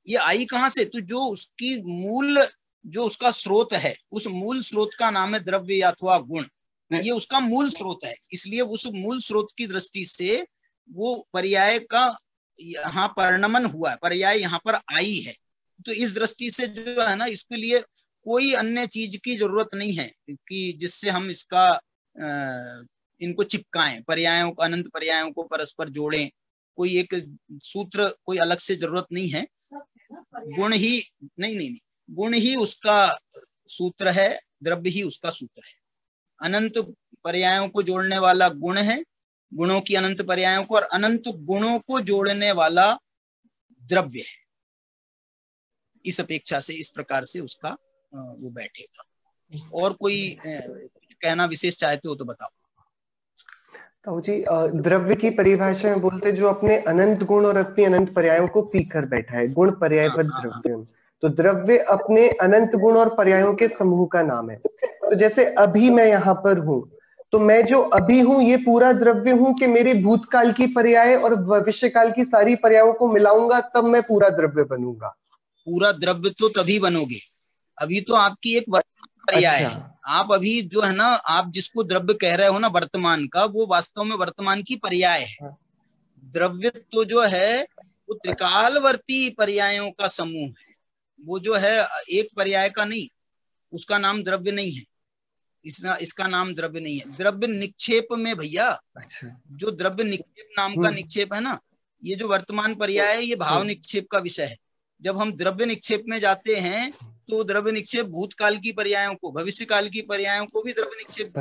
ये आई कहां से? तो जो उसकी मूल, जो उसका स्रोत है, उस मूल स्रोत का नाम है द्रव्य अथवा गुण, ये उसका मूल स्रोत है। इसलिए उस मूल स्रोत की दृष्टि से वो पर्याय का यहाँ परिणमन हुआ है, पर्याय यहाँ पर आई है। तो इस दृष्टि से जो है ना, इसके लिए कोई अन्य चीज की जरूरत नहीं है कि जिससे हम इसका इनको चिपकाएं, पर्यायों को, अनंत पर्यायों को परस्पर जोड़ें, कोई एक सूत्र कोई अलग से जरूरत नहीं है। गुण ही नहीं, गुण ही उसका सूत्र है, द्रव्य ही उसका सूत्र है। अनंत पर्यायों को जोड़ने वाला गुण है, गुणों की अनंत पर्यायों को, और अनंत गुणों को जोड़ने वाला द्रव्य है। इस अपेक्षा से इस प्रकार से उसका वो बैठेगा। और कोई कहना विशेष चाहते हो तो बताओ। ताऊ जी, द्रव्य की परिभाषा में बोलते जो अपने अनंत गुण और अपनी अनंत पर्यायों को पी कर बैठा है, गुण पर्यायवत द्रव्य। तो द्रव्य अपने अनंत गुण और पर्यायों के समूह का नाम है। तो जैसे अभी मैं यहाँ पर हूँ, तो मैं जो अभी हूँ ये पूरा द्रव्य हूँ कि मेरे भूतकाल की पर्याय और भविष्य काल की सारी पर्यायों को मिलाऊंगा तब मैं पूरा द्रव्य बनूंगा? पूरा द्रव्य तो तभी बनोगे, अभी तो आपकी एक पर्याय अच्छा। है। आप अभी जो है ना, आप जिसको द्रव्य कह रहे हो ना वर्तमान का, वो वास्तव में वर्तमान की पर्याय है। द्रव्य तो जो है वो त्रिकालवर्ती पर्यायों का समूह है, वो जो है एक पर्याय का नहीं, उसका नाम द्रव्य नहीं है, इसका नाम द्रव्य नहीं है। द्रव्य निक्षेप में भैया, अच्छा। जो द्रव्य निक्षेप नाम का निक्षेप है ना, ये जो वर्तमान पर्याय है ये भाव निक्षेप का विषय है। जब हम द्रव्य निक्षेप में जाते हैं तो द्रव्य निक्षेप भूतकाल की पर्यायों को, भविष्य काल की पर्यायों को भी द्रव्य निक्षेप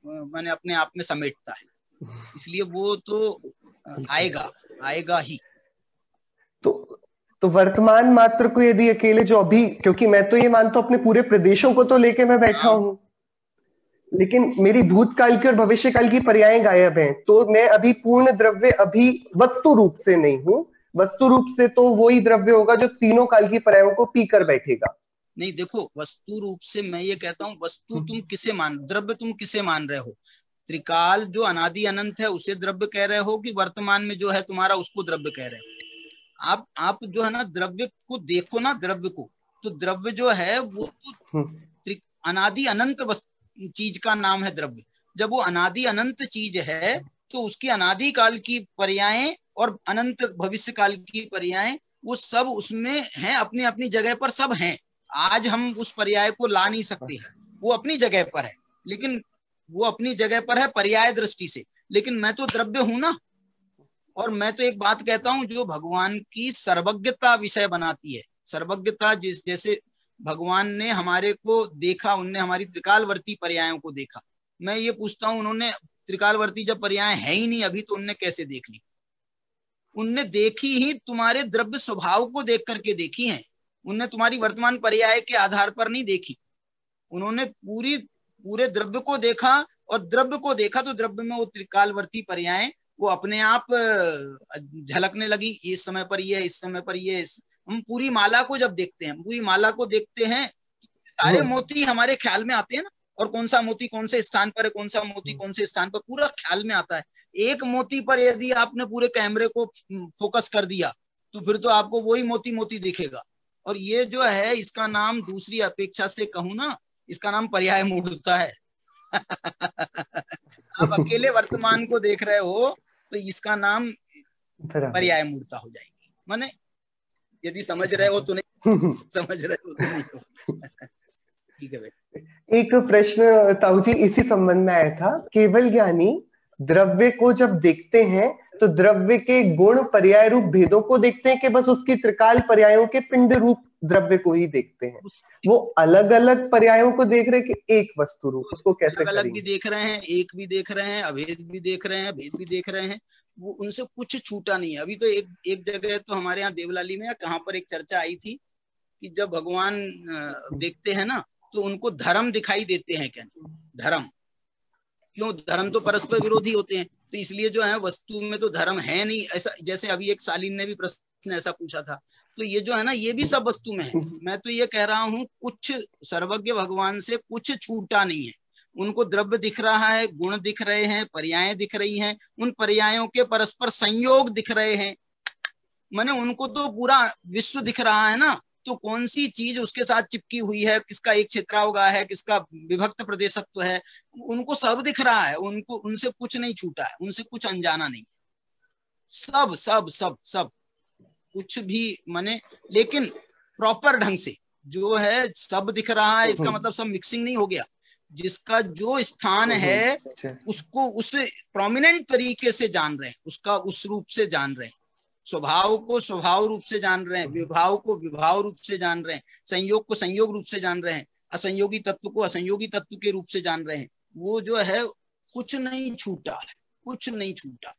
मैंने अपने आप में समेटता है, इसलिए वो तो आएगा ही। तो वर्तमान मात्र को यदि अकेले जो अभी, क्योंकि मैं तो ये मानता हूं अपने पूरे प्रदेशों को तो लेके मैं बैठा हूं, लेकिन मेरी भूतकाल की और भविष्य काल की पर्यायें गायब हैं, तो मैं अभी पूर्ण द्रव्य अभी वस्तु रूप से नहीं हूं। वस्तु रूप से तो वही द्रव्य होगा जो तीनों काल की पर्यायों को पी कर बैठेगा। नहीं देखो, वस्तु रूप से मैं ये कहता हूँ, वस्तु तुम किसे मान, द्रव्य तुम किसे मान रहे हो? त्रिकाल जो अनादि अनंत है उसे द्रव्य कह रहे हो, कि वर्तमान में जो है तुम्हारा उसको द्रव्य कह रहे हो? आप जो है ना द्रव्य को देखो ना, द्रव्य को, तो द्रव्य जो है वो तो अनादि अनंत चीज का नाम है द्रव्य। जब वो अनादि अनंत चीज है तो उसकी अनादि काल की पर्यायें और अनंत भविष्य काल की पर्यायें, वो सब उसमें हैं, अपनी अपनी जगह पर सब हैं। आज हम उस पर्याय को ला नहीं सकते, वो अपनी जगह पर है, लेकिन वो अपनी जगह पर है पर्याय दृष्टि से, लेकिन मैं तो द्रव्य हूं ना। और मैं तो एक बात कहता हूं जो भगवान की सर्वज्ञता विषय बनाती है। सर्वज्ञता, जैसे भगवान ने हमारे को देखा, उनने हमारी त्रिकालवर्ती पर्यायों को देखा। मैं ये पूछता हूं, उन्होंने त्रिकालवर्ती जब पर्याय है ही नहीं अभी, तो उनने कैसे देख ली? उनने देखी ही तुम्हारे द्रव्य स्वभाव को देख करके देखी है, उनने तुम्हारी वर्तमान पर्याय के आधार पर नहीं देखी। उन्होंने पूरे द्रव्य को देखा, और द्रव्य को देखा तो द्रव्य में वो त्रिकालवर्ती पर्याय वो अपने आप झलकने लगी। इस समय पर ये, इस समय पर ये। हम पूरी माला को जब देखते हैं, पूरी माला को देखते हैं, सारे मोती हमारे ख्याल में आते हैं ना, और कौन सा मोती कौन से स्थान पर है, कौन सा मोती कौन से स्थान पर, पूरा ख्याल में आता है। एक मोती पर यदि आपने पूरे कैमरे को फोकस कर दिया तो फिर तो आपको वही मोती मोती दिखेगा। और ये जो है, इसका नाम दूसरी अपेक्षा से कहूं ना, इसका नाम पर्याय मूढ़ता है। आप अकेले वर्तमान को देख रहे हो तो इसका नाम पर्याय मूढ़ता हो जाएगी। माने यदि समझ रहे हो तो नहीं, समझ रहे हो तो नहीं हो। ठीक है बेटा। एक प्रश्न ताऊ जी इसी संबंध में आया था। केवल ज्ञानी द्रव्य को जब देखते हैं तो द्रव्य के गुण पर्याय रूप भेदों को देखते हैं कि बस उसकी त्रिकाल पर्यायों के पिंड रूप द्रव्य को ही देखते हैं? वो अलग अलग पर्यायों को देख रहे हैं कि एक वस्तु रूप, उसको कैसे अलग अलग भी देख रहे हैं, एक भी देख रहे हैं, अभेद भी देख रहे हैं, भेद भी देख रहे हैं, वो उनसे कुछ छूटा नहीं है। अभी तो एक जगह तो हमारे यहाँ देवलाली में या कहाँ पर एक चर्चा आई थी कि जब भगवान देखते हैं ना तो उनको धर्म दिखाई देते हैं। क्या धर्म? क्यों? धर्म तो परस्पर विरोधी होते हैं, तो इसलिए जो है वस्तु में तो धर्म है नहीं। ऐसा जैसे अभी एक शालीन ने भी प्रश्न ऐसा पूछा था, तो ये जो है ना, ये भी सब वस्तु में है। मैं तो ये कह रहा हूँ, कुछ सर्वज्ञ भगवान से कुछ छूटा नहीं है। उनको द्रव्य दिख रहा है, गुण दिख रहे हैं, पर्यायें दिख रही हैं, उन पर्यायों के परस्पर संयोग दिख रहे हैं। माने उनको तो पूरा विश्व दिख रहा है ना, तो कौन सी चीज उसके साथ चिपकी हुई है, किसका एक क्षेत्रावगा है, किसका विभक्त प्रदेशत्व है, उनको सब दिख रहा है। उनको, उनसे कुछ नहीं छूटा है, उनसे कुछ अनजाना नहीं। सब सब सब सब कुछ भी माने, लेकिन प्रॉपर ढंग से जो है सब दिख रहा है। इसका मतलब सब मिक्सिंग नहीं हो गया। जिसका जो स्थान है उसको उस प्रोमिनेंट तरीके से जान रहे हैं, उसका उस रूप से जान रहे हैं, स्वभाव को स्वभाव रूप से जान रहे हैं, विभाव को विभाव रूप से जान रहे हैं, संयोग को संयोग रूप से जान रहे हैं, असंयोगी तत्व को असंयोगी तत्व के रूप से जान रहे हैं। वो जो है कुछ नहीं छूटा है, कुछ नहीं छूटा।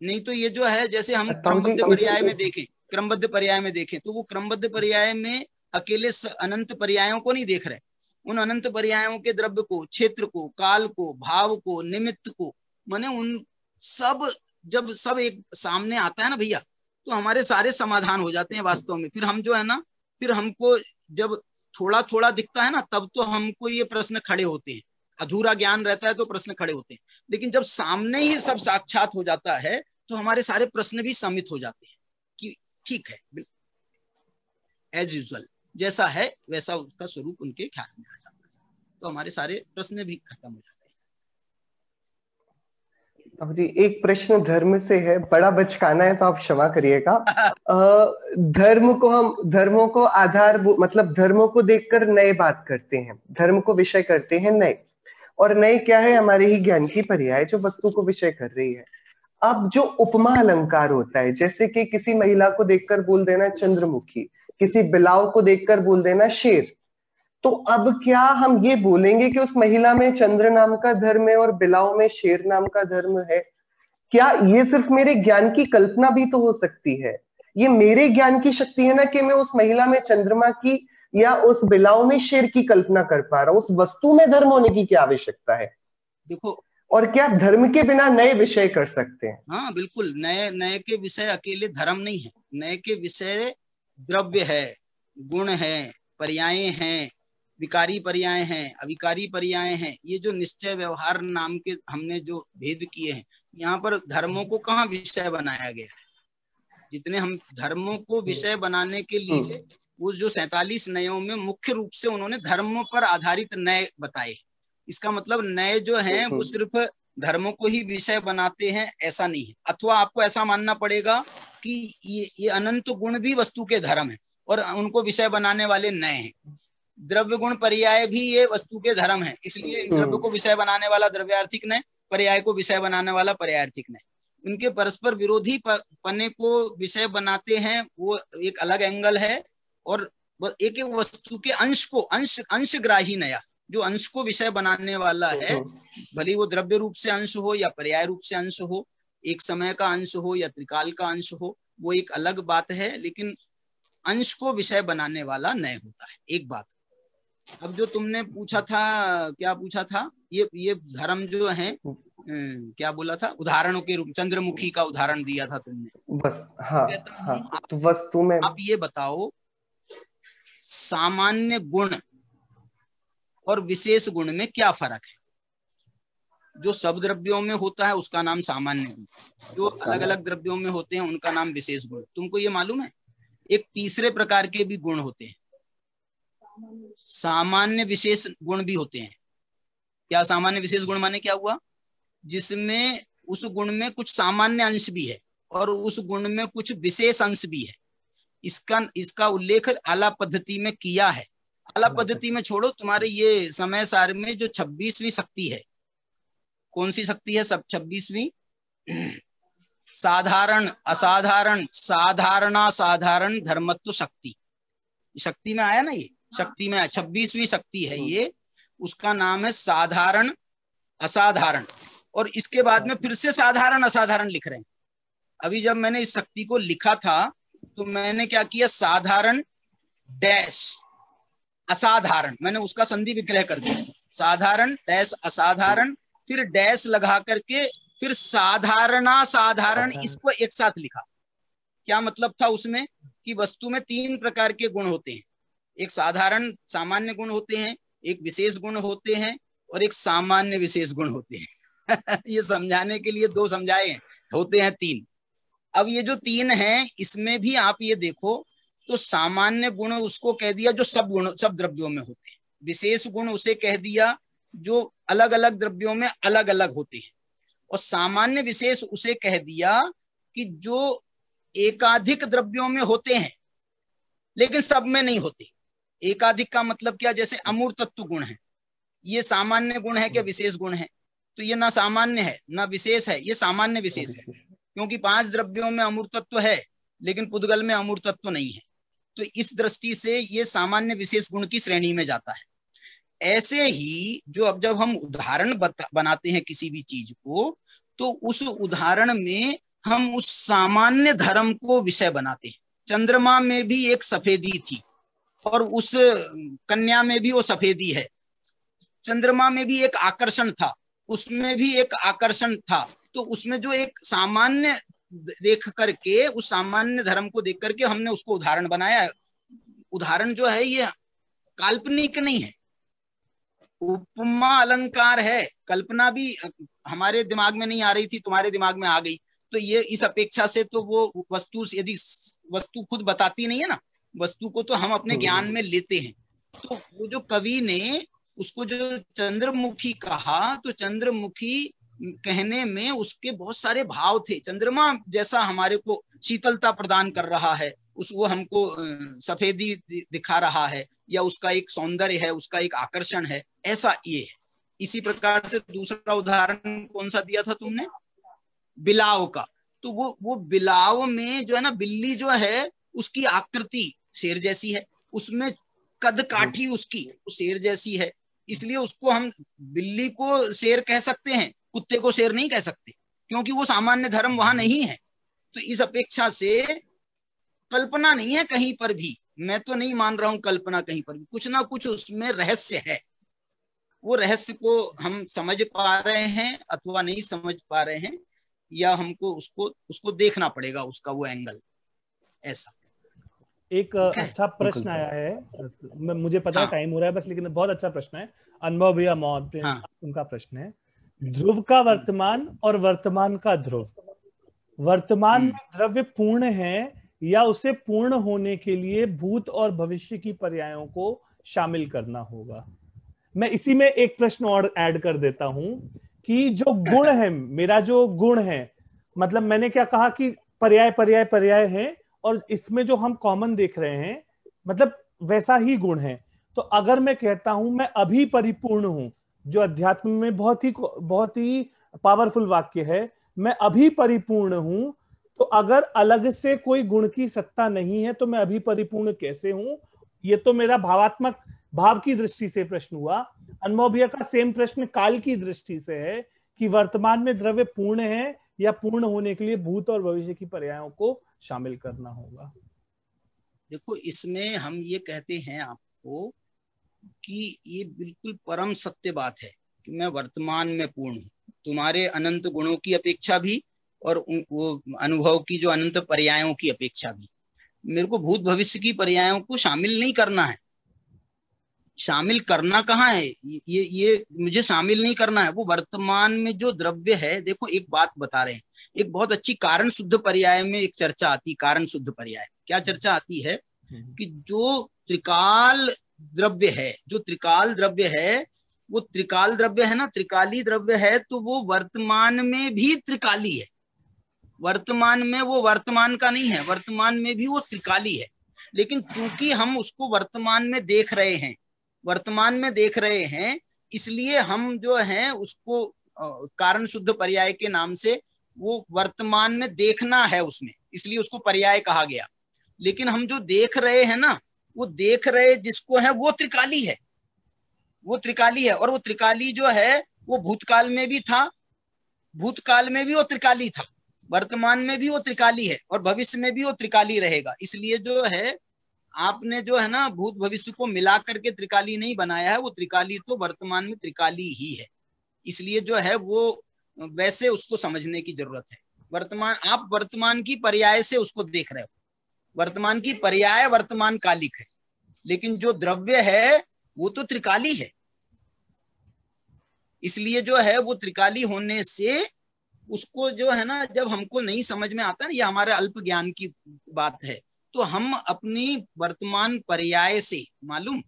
नहीं तो ये जो है, जैसे हम क्रमबद्ध पर्याय में देखें, क्रमबद्ध पर्याय में देखें तो वो क्रमबद्ध पर्याय में अकेले अनंत पर्यायों को नहीं देख रहे, उन अनंत पर्यायों के द्रव्य को, क्षेत्र को, काल को, भाव को, निमित्त को, माने उन सब जब सब एक सामने आता है ना भैया, तो हमारे सारे समाधान हो जाते हैं वास्तव में। फिर हम जो है ना, फिर हमको जब थोड़ा थोड़ा दिखता है ना, तब तो हमको ये प्रश्न खड़े होते हैं। अधूरा ज्ञान रहता है तो प्रश्न खड़े होते हैं, लेकिन जब सामने ही सब साक्षात हो जाता है तो हमारे सारे प्रश्न भी समित हो जाते हैं कि ठीक है, एज यूजुअल जैसा है वैसा उसका स्वरूप उनके ख्याल में आ जाता है, तो हमारे सारे प्रश्न भी खत्म हो जाते हैं। अब जी एक प्रश्न धर्म से है, बड़ा बचकाना है तो आप क्षमा करिएगा। धर्मों को आधार, मतलब धर्मों को देखकर नए बात करते हैं, धर्म को विषय करते हैं नए, और नए क्या है, हमारे ही ज्ञान की पर्याय जो वस्तु को विषय कर रही है। अब जो उपमा अलंकार होता है, जैसे कि किसी महिला को देखकर बोल देना चंद्रमुखी, किसी बिलाव को देखकर बोल देना शेर, तो अब क्या हम ये बोलेंगे कि उस महिला में चंद्र नाम का धर्म है और बिलाव में शेर नाम का धर्म है? क्या ये सिर्फ मेरे ज्ञान की कल्पना भी तो हो सकती है? ये मेरे ज्ञान की शक्ति है ना कि मैं उस महिला में चंद्रमा की या उस बिलाव में शेर की कल्पना कर पा रहा हूं। उस वस्तु में धर्म होने की क्या आवश्यकता है? देखो, और क्या धर्म के बिना नए विषय कर सकते हैं? हाँ बिल्कुल, नए के विषय अकेले धर्म नहीं है, नए के विषय द्रव्य है, गुण है, पर्याय हैं, विकारी पर्याय हैं, अविकारी पर्याय हैं। ये जो निश्चय व्यवहार नाम के हमने जो भेद किए हैं, यहाँ पर धर्मों को कहाँ विषय बनाया गया है? जितने हम धर्मों को विषय बनाने के लिए वो जो 47 नयों में मुख्य रूप से उन्होंने धर्मों पर आधारित नए बताए। इसका मतलब नए जो हैं वो सिर्फ धर्मों को ही विषय बनाते हैं ऐसा नहीं है, अथवा आपको ऐसा मानना पड़ेगा कि ये अनंत गुण भी वस्तु के धर्म है और उनको विषय बनाने वाले नए हैं। द्रव्य गुण पर्याय भी ये वस्तु के धर्म है, इसलिए द्रव्य को विषय बनाने वाला द्रव्यार्थिक नय, पर्याय को विषय बनाने वाला पर्यायार्थिक नय। उनके परस्पर विरोधी पन्ने को विषय बनाते हैं, वो एक अलग एंगल है। और एक एक वस्तु के अंश को अंशग्राही नया, जो अंश को विषय बनाने वाला है, भले वो द्रव्य रूप से अंश हो या पर्याय रूप से अंश हो, एक समय का अंश हो या त्रिकाल का अंश हो, वो एक अलग बात है, लेकिन अंश को विषय बनाने वाला नय होता है। एक बात। अब जो तुमने पूछा था, क्या पूछा था, ये धर्म जो है, क्या बोला था, उदाहरणों के रूप, चंद्रमुखी का उदाहरण दिया था तुमने। बस हाँ, हाँ, तो वस्तु में आप ये बताओ, सामान्य गुण और विशेष गुण में क्या फर्क है? जो सब द्रव्यों में होता है उसका नाम सामान्य गुण, जो अलग अलग द्रव्यों में होते हैं उनका नाम विशेष गुण। तुमको ये मालूम है एक तीसरे प्रकार के भी गुण होते हैं, सामान्य विशेष गुण भी होते हैं। क्या सामान्य विशेष गुण माने क्या हुआ? जिसमें उस गुण में कुछ सामान्य अंश भी है और उस गुण में कुछ विशेष अंश भी है। इसका उल्लेख आला पद्धति में किया है। आला पद्धति में छोड़ो, तुम्हारे ये समय सार में जो 26वीं शक्ति है, कौन सी शक्ति है? सब 26वीं, साधारण, असाधारण, साधारणा साधारण धर्मत्व शक्ति, शक्ति में आया ना, ये शक्ति में 26वीं शक्ति है ये, उसका नाम है साधारण असाधारण। और इसके बाद में फिर से साधारण असाधारण लिख रहे हैं। अभी जब मैंने इस शक्ति को लिखा था तो मैंने क्या किया, साधारण डैश असाधारण, मैंने उसका संधि विग्रह कर दिया, साधारण डैश असाधारण, फिर डैश लगा करके फिर साधारणा साधारण, इसको एक साथ लिखा। क्या मतलब था उसमें कि वस्तु में 3 प्रकार के गुण होते हैं, एक साधारण सामान्य गुण होते हैं, एक विशेष गुण होते हैं और एक सामान्य विशेष गुण होते हैं। ये समझाने के लिए 2 समझाए हैं, होते हैं 3। अब ये जो 3 हैं इसमें भी आप ये देखो तो सामान्य गुण उसको कह दिया जो सब द्रव्यों में होते हैं, विशेष गुण उसे कह दिया जो अलग अलग द्रव्यों में अलग अलग होते हैं, और सामान्य विशेष उसे कह दिया कि जो एकाधिक द्रव्यों में होते हैं लेकिन सब में नहीं होते। एकाधिक का मतलब क्या? जैसे अमूर्त तत्व गुण है, ये सामान्य गुण है क्या विशेष गुण है? तो ये ना सामान्य है ना विशेष है, ये सामान्य विशेष है, क्योंकि 5 द्रव्यों में अमूर्त तत्व है लेकिन पुद्गल में अमूर्त तत्व नहीं है। तो इस दृष्टि से ये सामान्य विशेष गुण की श्रेणी में जाता है। ऐसे ही जो अब जब हम उदाहरण बनाते हैं किसी भी चीज को, तो उस उदाहरण में हम उस सामान्य धर्म को विषय बनाते हैं। चंद्रमा में भी एक सफेदी थी और उस कन्या में भी वो सफेदी है, चंद्रमा में भी एक आकर्षण था, उसमें भी एक आकर्षण था। तो उसमें जो एक सामान्य देख करके, उस सामान्य धर्म को देख करके हमने उसको उदाहरण बनाया। उदाहरण जो है ये काल्पनिक नहीं है, उपमा अलंकार है। कल्पना भी हमारे दिमाग में नहीं आ रही थी, तुम्हारे दिमाग में आ गई। तो ये इस अपेक्षा से तो वो वस्तु, यदि वस्तु खुद बताती नहीं है ना, वस्तु को तो हम अपने ज्ञान में लेते हैं। तो वो जो कवि ने उसको जो चंद्रमुखी कहा, तो चंद्रमुखी कहने में उसके बहुत सारे भाव थे। चंद्रमा जैसा हमारे को शीतलता प्रदान कर रहा है, उस वो हमको सफेदी दिखा रहा है, या उसका एक सौंदर्य है, उसका एक आकर्षण है, ऐसा ये है। इसी प्रकार से दूसरा उदाहरण कौन सा दिया था तुमने? बिलाव का। तो वो बिलाव में जो है ना, बिल्ली जो है उसकी आकृति शेर जैसी है, उसमें कद काठी उसकी शेर जैसी है, इसलिए उसको हम बिल्ली को शेर कह सकते हैं, कुत्ते को शेर नहीं कह सकते, क्योंकि वो सामान्य धर्म वहां नहीं है। तो इस अपेक्षा से कल्पना नहीं है कहीं पर भी, मैं तो नहीं मान रहा हूं कल्पना कहीं पर भी, कुछ ना कुछ उसमें रहस्य है। वो रहस्य को हम समझ पा रहे हैं अथवा नहीं समझ पा रहे हैं, या हमको उसको देखना पड़ेगा, उसका वो एंगल। ऐसा एक अच्छा प्रश्न आया है, मुझे पता है टाइम हो रहा है बस, लेकिन बहुत अच्छा प्रश्न है। अनुभव भैया मौत उनका प्रश्न है, ध्रुव का वर्तमान और वर्तमान का ध्रुव, वर्तमान में द्रव्य पूर्ण है या उसे पूर्ण होने के लिए भूत और भविष्य की पर्यायों को शामिल करना होगा? मैं इसी में एक प्रश्न और ऐड कर देता हूं कि जो गुण है, मेरा जो गुण है, मतलब मैंने क्या कहा कि पर्याय पर्याय पर्याय है, और इसमें जो हम कॉमन देख रहे हैं मतलब वैसा ही गुण है। तो अगर मैं कहता हूं मैं अभी परिपूर्ण हूं, जो अध्यात्म में बहुत ही पावरफुल वाक्य है, मैं अभी परिपूर्ण हूं, तो अगर अलग से कोई गुण की सत्ता नहीं है तो मैं अभी परिपूर्ण कैसे हूं? ये तो मेरा भावात्मक भाव की दृष्टि से प्रश्न हुआ। अनुभव भैया का सेम प्रश्न काल की दृष्टि से है कि वर्तमान में द्रव्य पूर्ण है या पूर्ण होने के लिए भूत और भविष्य की पर्यायों को शामिल करना होगा। देखो, इसमें हम ये कहते हैं आपको कि ये बिल्कुल परम सत्य बात है कि मैं वर्तमान में पूर्ण हूँ, तुम्हारे अनंत गुणों की अपेक्षा भी और वो अनुभव की जो अनंत पर्यायों की अपेक्षा भी। मेरे को भूत भविष्य की पर्यायों को शामिल नहीं करना है। शामिल करना कहाँ है, ये मुझे शामिल नहीं करना है। वो वर्तमान में जो द्रव्य है, देखो एक बात बता रहे हैं, एक बहुत अच्छी कारण शुद्ध पर्याय में एक चर्चा आती, कारण शुद्ध पर्याय क्या चर्चा आती है कि जो त्रिकाल द्रव्य है, जो त्रिकाल द्रव्य है, वो त्रिकाल द्रव्य है ना, त्रिकाली द्रव्य है, तो वो वर्तमान में भी त्रिकाली है। वर्तमान में वो वर्तमान का नहीं है, वर्तमान में भी वो त्रिकाली है। लेकिन चूंकि हम उसको वर्तमान में देख रहे हैं, वर्तमान में देख रहे हैं, इसलिए हम जो है उसको कारण शुद्ध पर्याय के नाम से, वो वर्तमान में देखना है उसमें, इसलिए उसको पर्याय कहा गया। लेकिन हम जो देख रहे हैं ना, वो देख रहे जिसको है वो त्रिकाली है, वो त्रिकाली है। और वो त्रिकाली जो है वो भूतकाल में भी था, भूतकाल में भी वो त्रिकाली था, वर्तमान में भी वो त्रिकाली है, और भविष्य में भी वो त्रिकाली रहेगा। इसलिए जो है आपने जो है ना भूत भविष्य को मिला करके त्रिकाली नहीं बनाया है, वो त्रिकाली तो वर्तमान में त्रिकाली ही है। इसलिए जो है वो वैसे उसको समझने की जरूरत है। वर्तमान, आप वर्तमान की पर्याय से उसको देख रहे हो, वर्तमान की पर्याय वर्तमान कालिक है, लेकिन जो द्रव्य है वो तो त्रिकाली है। इसलिए जो है वो त्रिकाली होने से उसको जो है ना, जब हमको नहीं समझ में आता है, ये हमारे अल्प ज्ञान की बात है, तो हम अपनी वर्तमान पर्याय से, मालूम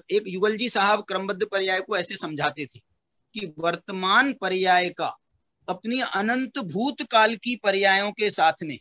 एक युगल जी साहब क्रमबद्ध पर्याय को ऐसे समझाते थे कि वर्तमान पर्याय का अपनी अनंत भूतकाल की पर्यायों के साथ में,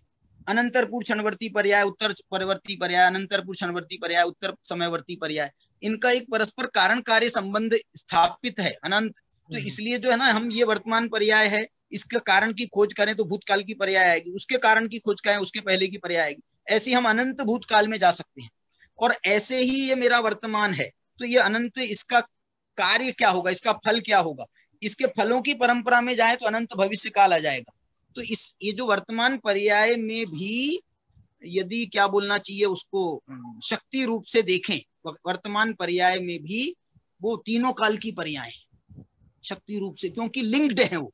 अनंतर पूर्व क्षणवर्ती पर्याय, उत्तर परवर्ती पर्याय, अनंतर पूर्व क्षणवर्ती पर्याय, उत्तर समयवर्ती पर्याय, इनका एक परस्पर कारण कार्य संबंध स्थापित है अनंत। तो इसलिए जो है ना, हम ये वर्तमान पर्याय है, इसके कारण की खोज करें तो भूतकाल की पर्याय आएगी, उसके कारण की खोज करें उसके पहले की पर्याय आएगी। ऐसे हम अनंत भूतकाल में जा सकते हैं। और ऐसे ही ये मेरा वर्तमान है, तो ये अनंत, इसका कार्य क्या होगा, इसका फल क्या होगा, इसके फलों की परंपरा में जाए तो अनंत भविष्य काल आ जाएगा। तो ये जो वर्तमान पर्याय में भी यदि क्या बोलना चाहिए उसको शक्ति रूप से देखें, वर्तमान पर्याय में भी वो तीनों काल की पर्याय शक्ति रूप से, क्योंकि लिंक्ड है वो।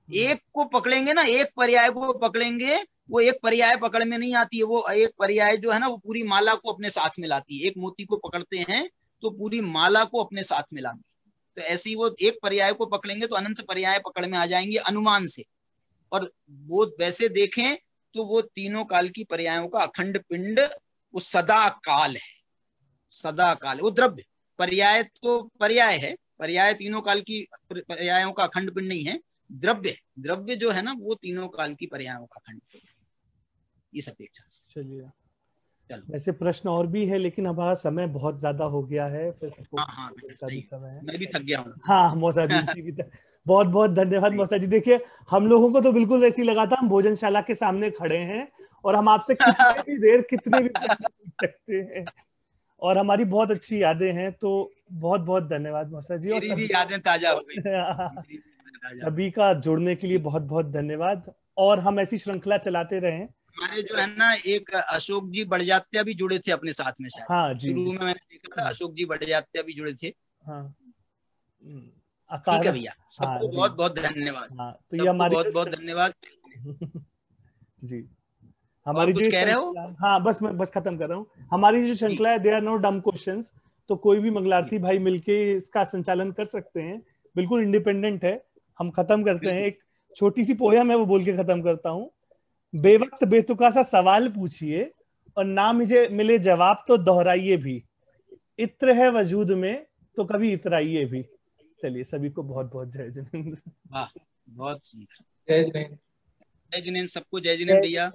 एक को पकड़ेंगे ना, एक पर्याय को पकड़ेंगे, वो एक पर्याय पकड़ में नहीं आती है, वो एक पर्याय जो है ना वो पूरी माला को अपने साथ में लाती है। एक मोती को पकड़ते हैं तो पूरी माला को अपने साथ में लाती है। तो ऐसे ही वो एक पर्याय को पकड़ेंगे तो अनंत पर्याय पकड़ में आ जाएंगे अनुमान से। और वो वैसे देखें तो वो तीनों काल की पर्यायों का अखंड पिंड वो सदा काल है, सदा काल। वो द्रव्य पर्याय तो पर्याय है, पर्याय तीनों काल की पर्यायों का अखंड पिंड नहीं है। द्रव्य, द्रव्य जो है ना वो तीनों काल की पर्यायों का अखंड पिंड है, इस अपेक्षा से। चलिए, चलो वैसे प्रश्न और भी है लेकिन हमारा समय बहुत ज्यादा हो गया है, फिर सबको हाँ सही, समय है। मैं भी थक गया हूँ। हाँ मौसा जी भी बहुत बहुत धन्यवाद मौसा जी। देखिए हम लोगों को तो बिल्कुल ऐसी लगा था हम भोजनशाला के सामने खड़े हैं और हम आपसे कितने भी देर कितने भी प्रश्न पूछ सकते हैं, और हमारी बहुत अच्छी यादें हैं। तो बहुत बहुत धन्यवाद मौसा जी। और मेरी भी यादें ताजा हो गई। सभी का जुड़ने के लिए बहुत बहुत धन्यवाद, और हम ऐसी श्रृंखला चलाते रहे। हमारे जो है ना एक अशोक जी बड़जात्या भी जुड़े थे अपने साथ में शायद। हाँ जी, शुरू में मैंने देखा था अशोक जी बड़जात्या भी जुड़े थे। हाँ ठीक है भैया, सबको बहुत बहुत धन्यवाद। हाँ तो ये सबको हमारी बहुत बहुत धन्यवाद जी। हमारी कुछ जो कह रहे हो? हाँ बस मैं बस खत्म कर रहा हूँ। हमारी जो श्रृंखला है, दे आर नो डम क्वेश्चंस, तो कोई भी मंगलार्थी भाई मिलके इसका संचालन कर सकते हैं, बिल्कुल इंडिपेंडेंट है। हम खत्म करते हैं, एक छोटी सी पोयम है वो बोल के खत्म करता हूँ। बेवक्त बेतुका सा सवाल पूछिए और ना मुझे मिले जवाब तो दोहराइए भी, इत्र है वजूद में तो कभी इतराइए भी। चलिए सभी को बहुत बहुत जय जिनेंद्र। वाह बहुत सुंदर, जय जिनेंद्र। जय जिनेंद्र सबको, जय जिनेंद्र भैया।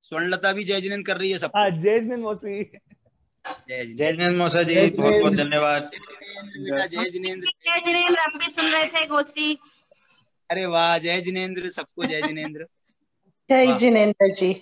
स्वर्णलता भी जय जिनेंद्र कर रही है सबको। हाँ जय जिनेंद्र मौसी। जय जिनेंद्र मौसा जी बहुत बहुत धन्यवाद। बेटा जय जिनेंद्र। जय जिनेंद्र, हम भी सुन रहे थे गोष्ठी। अरे वाह, जय जिनेंद्र सबको, जय जिनेंद्र। जय जिनेंद्र जी।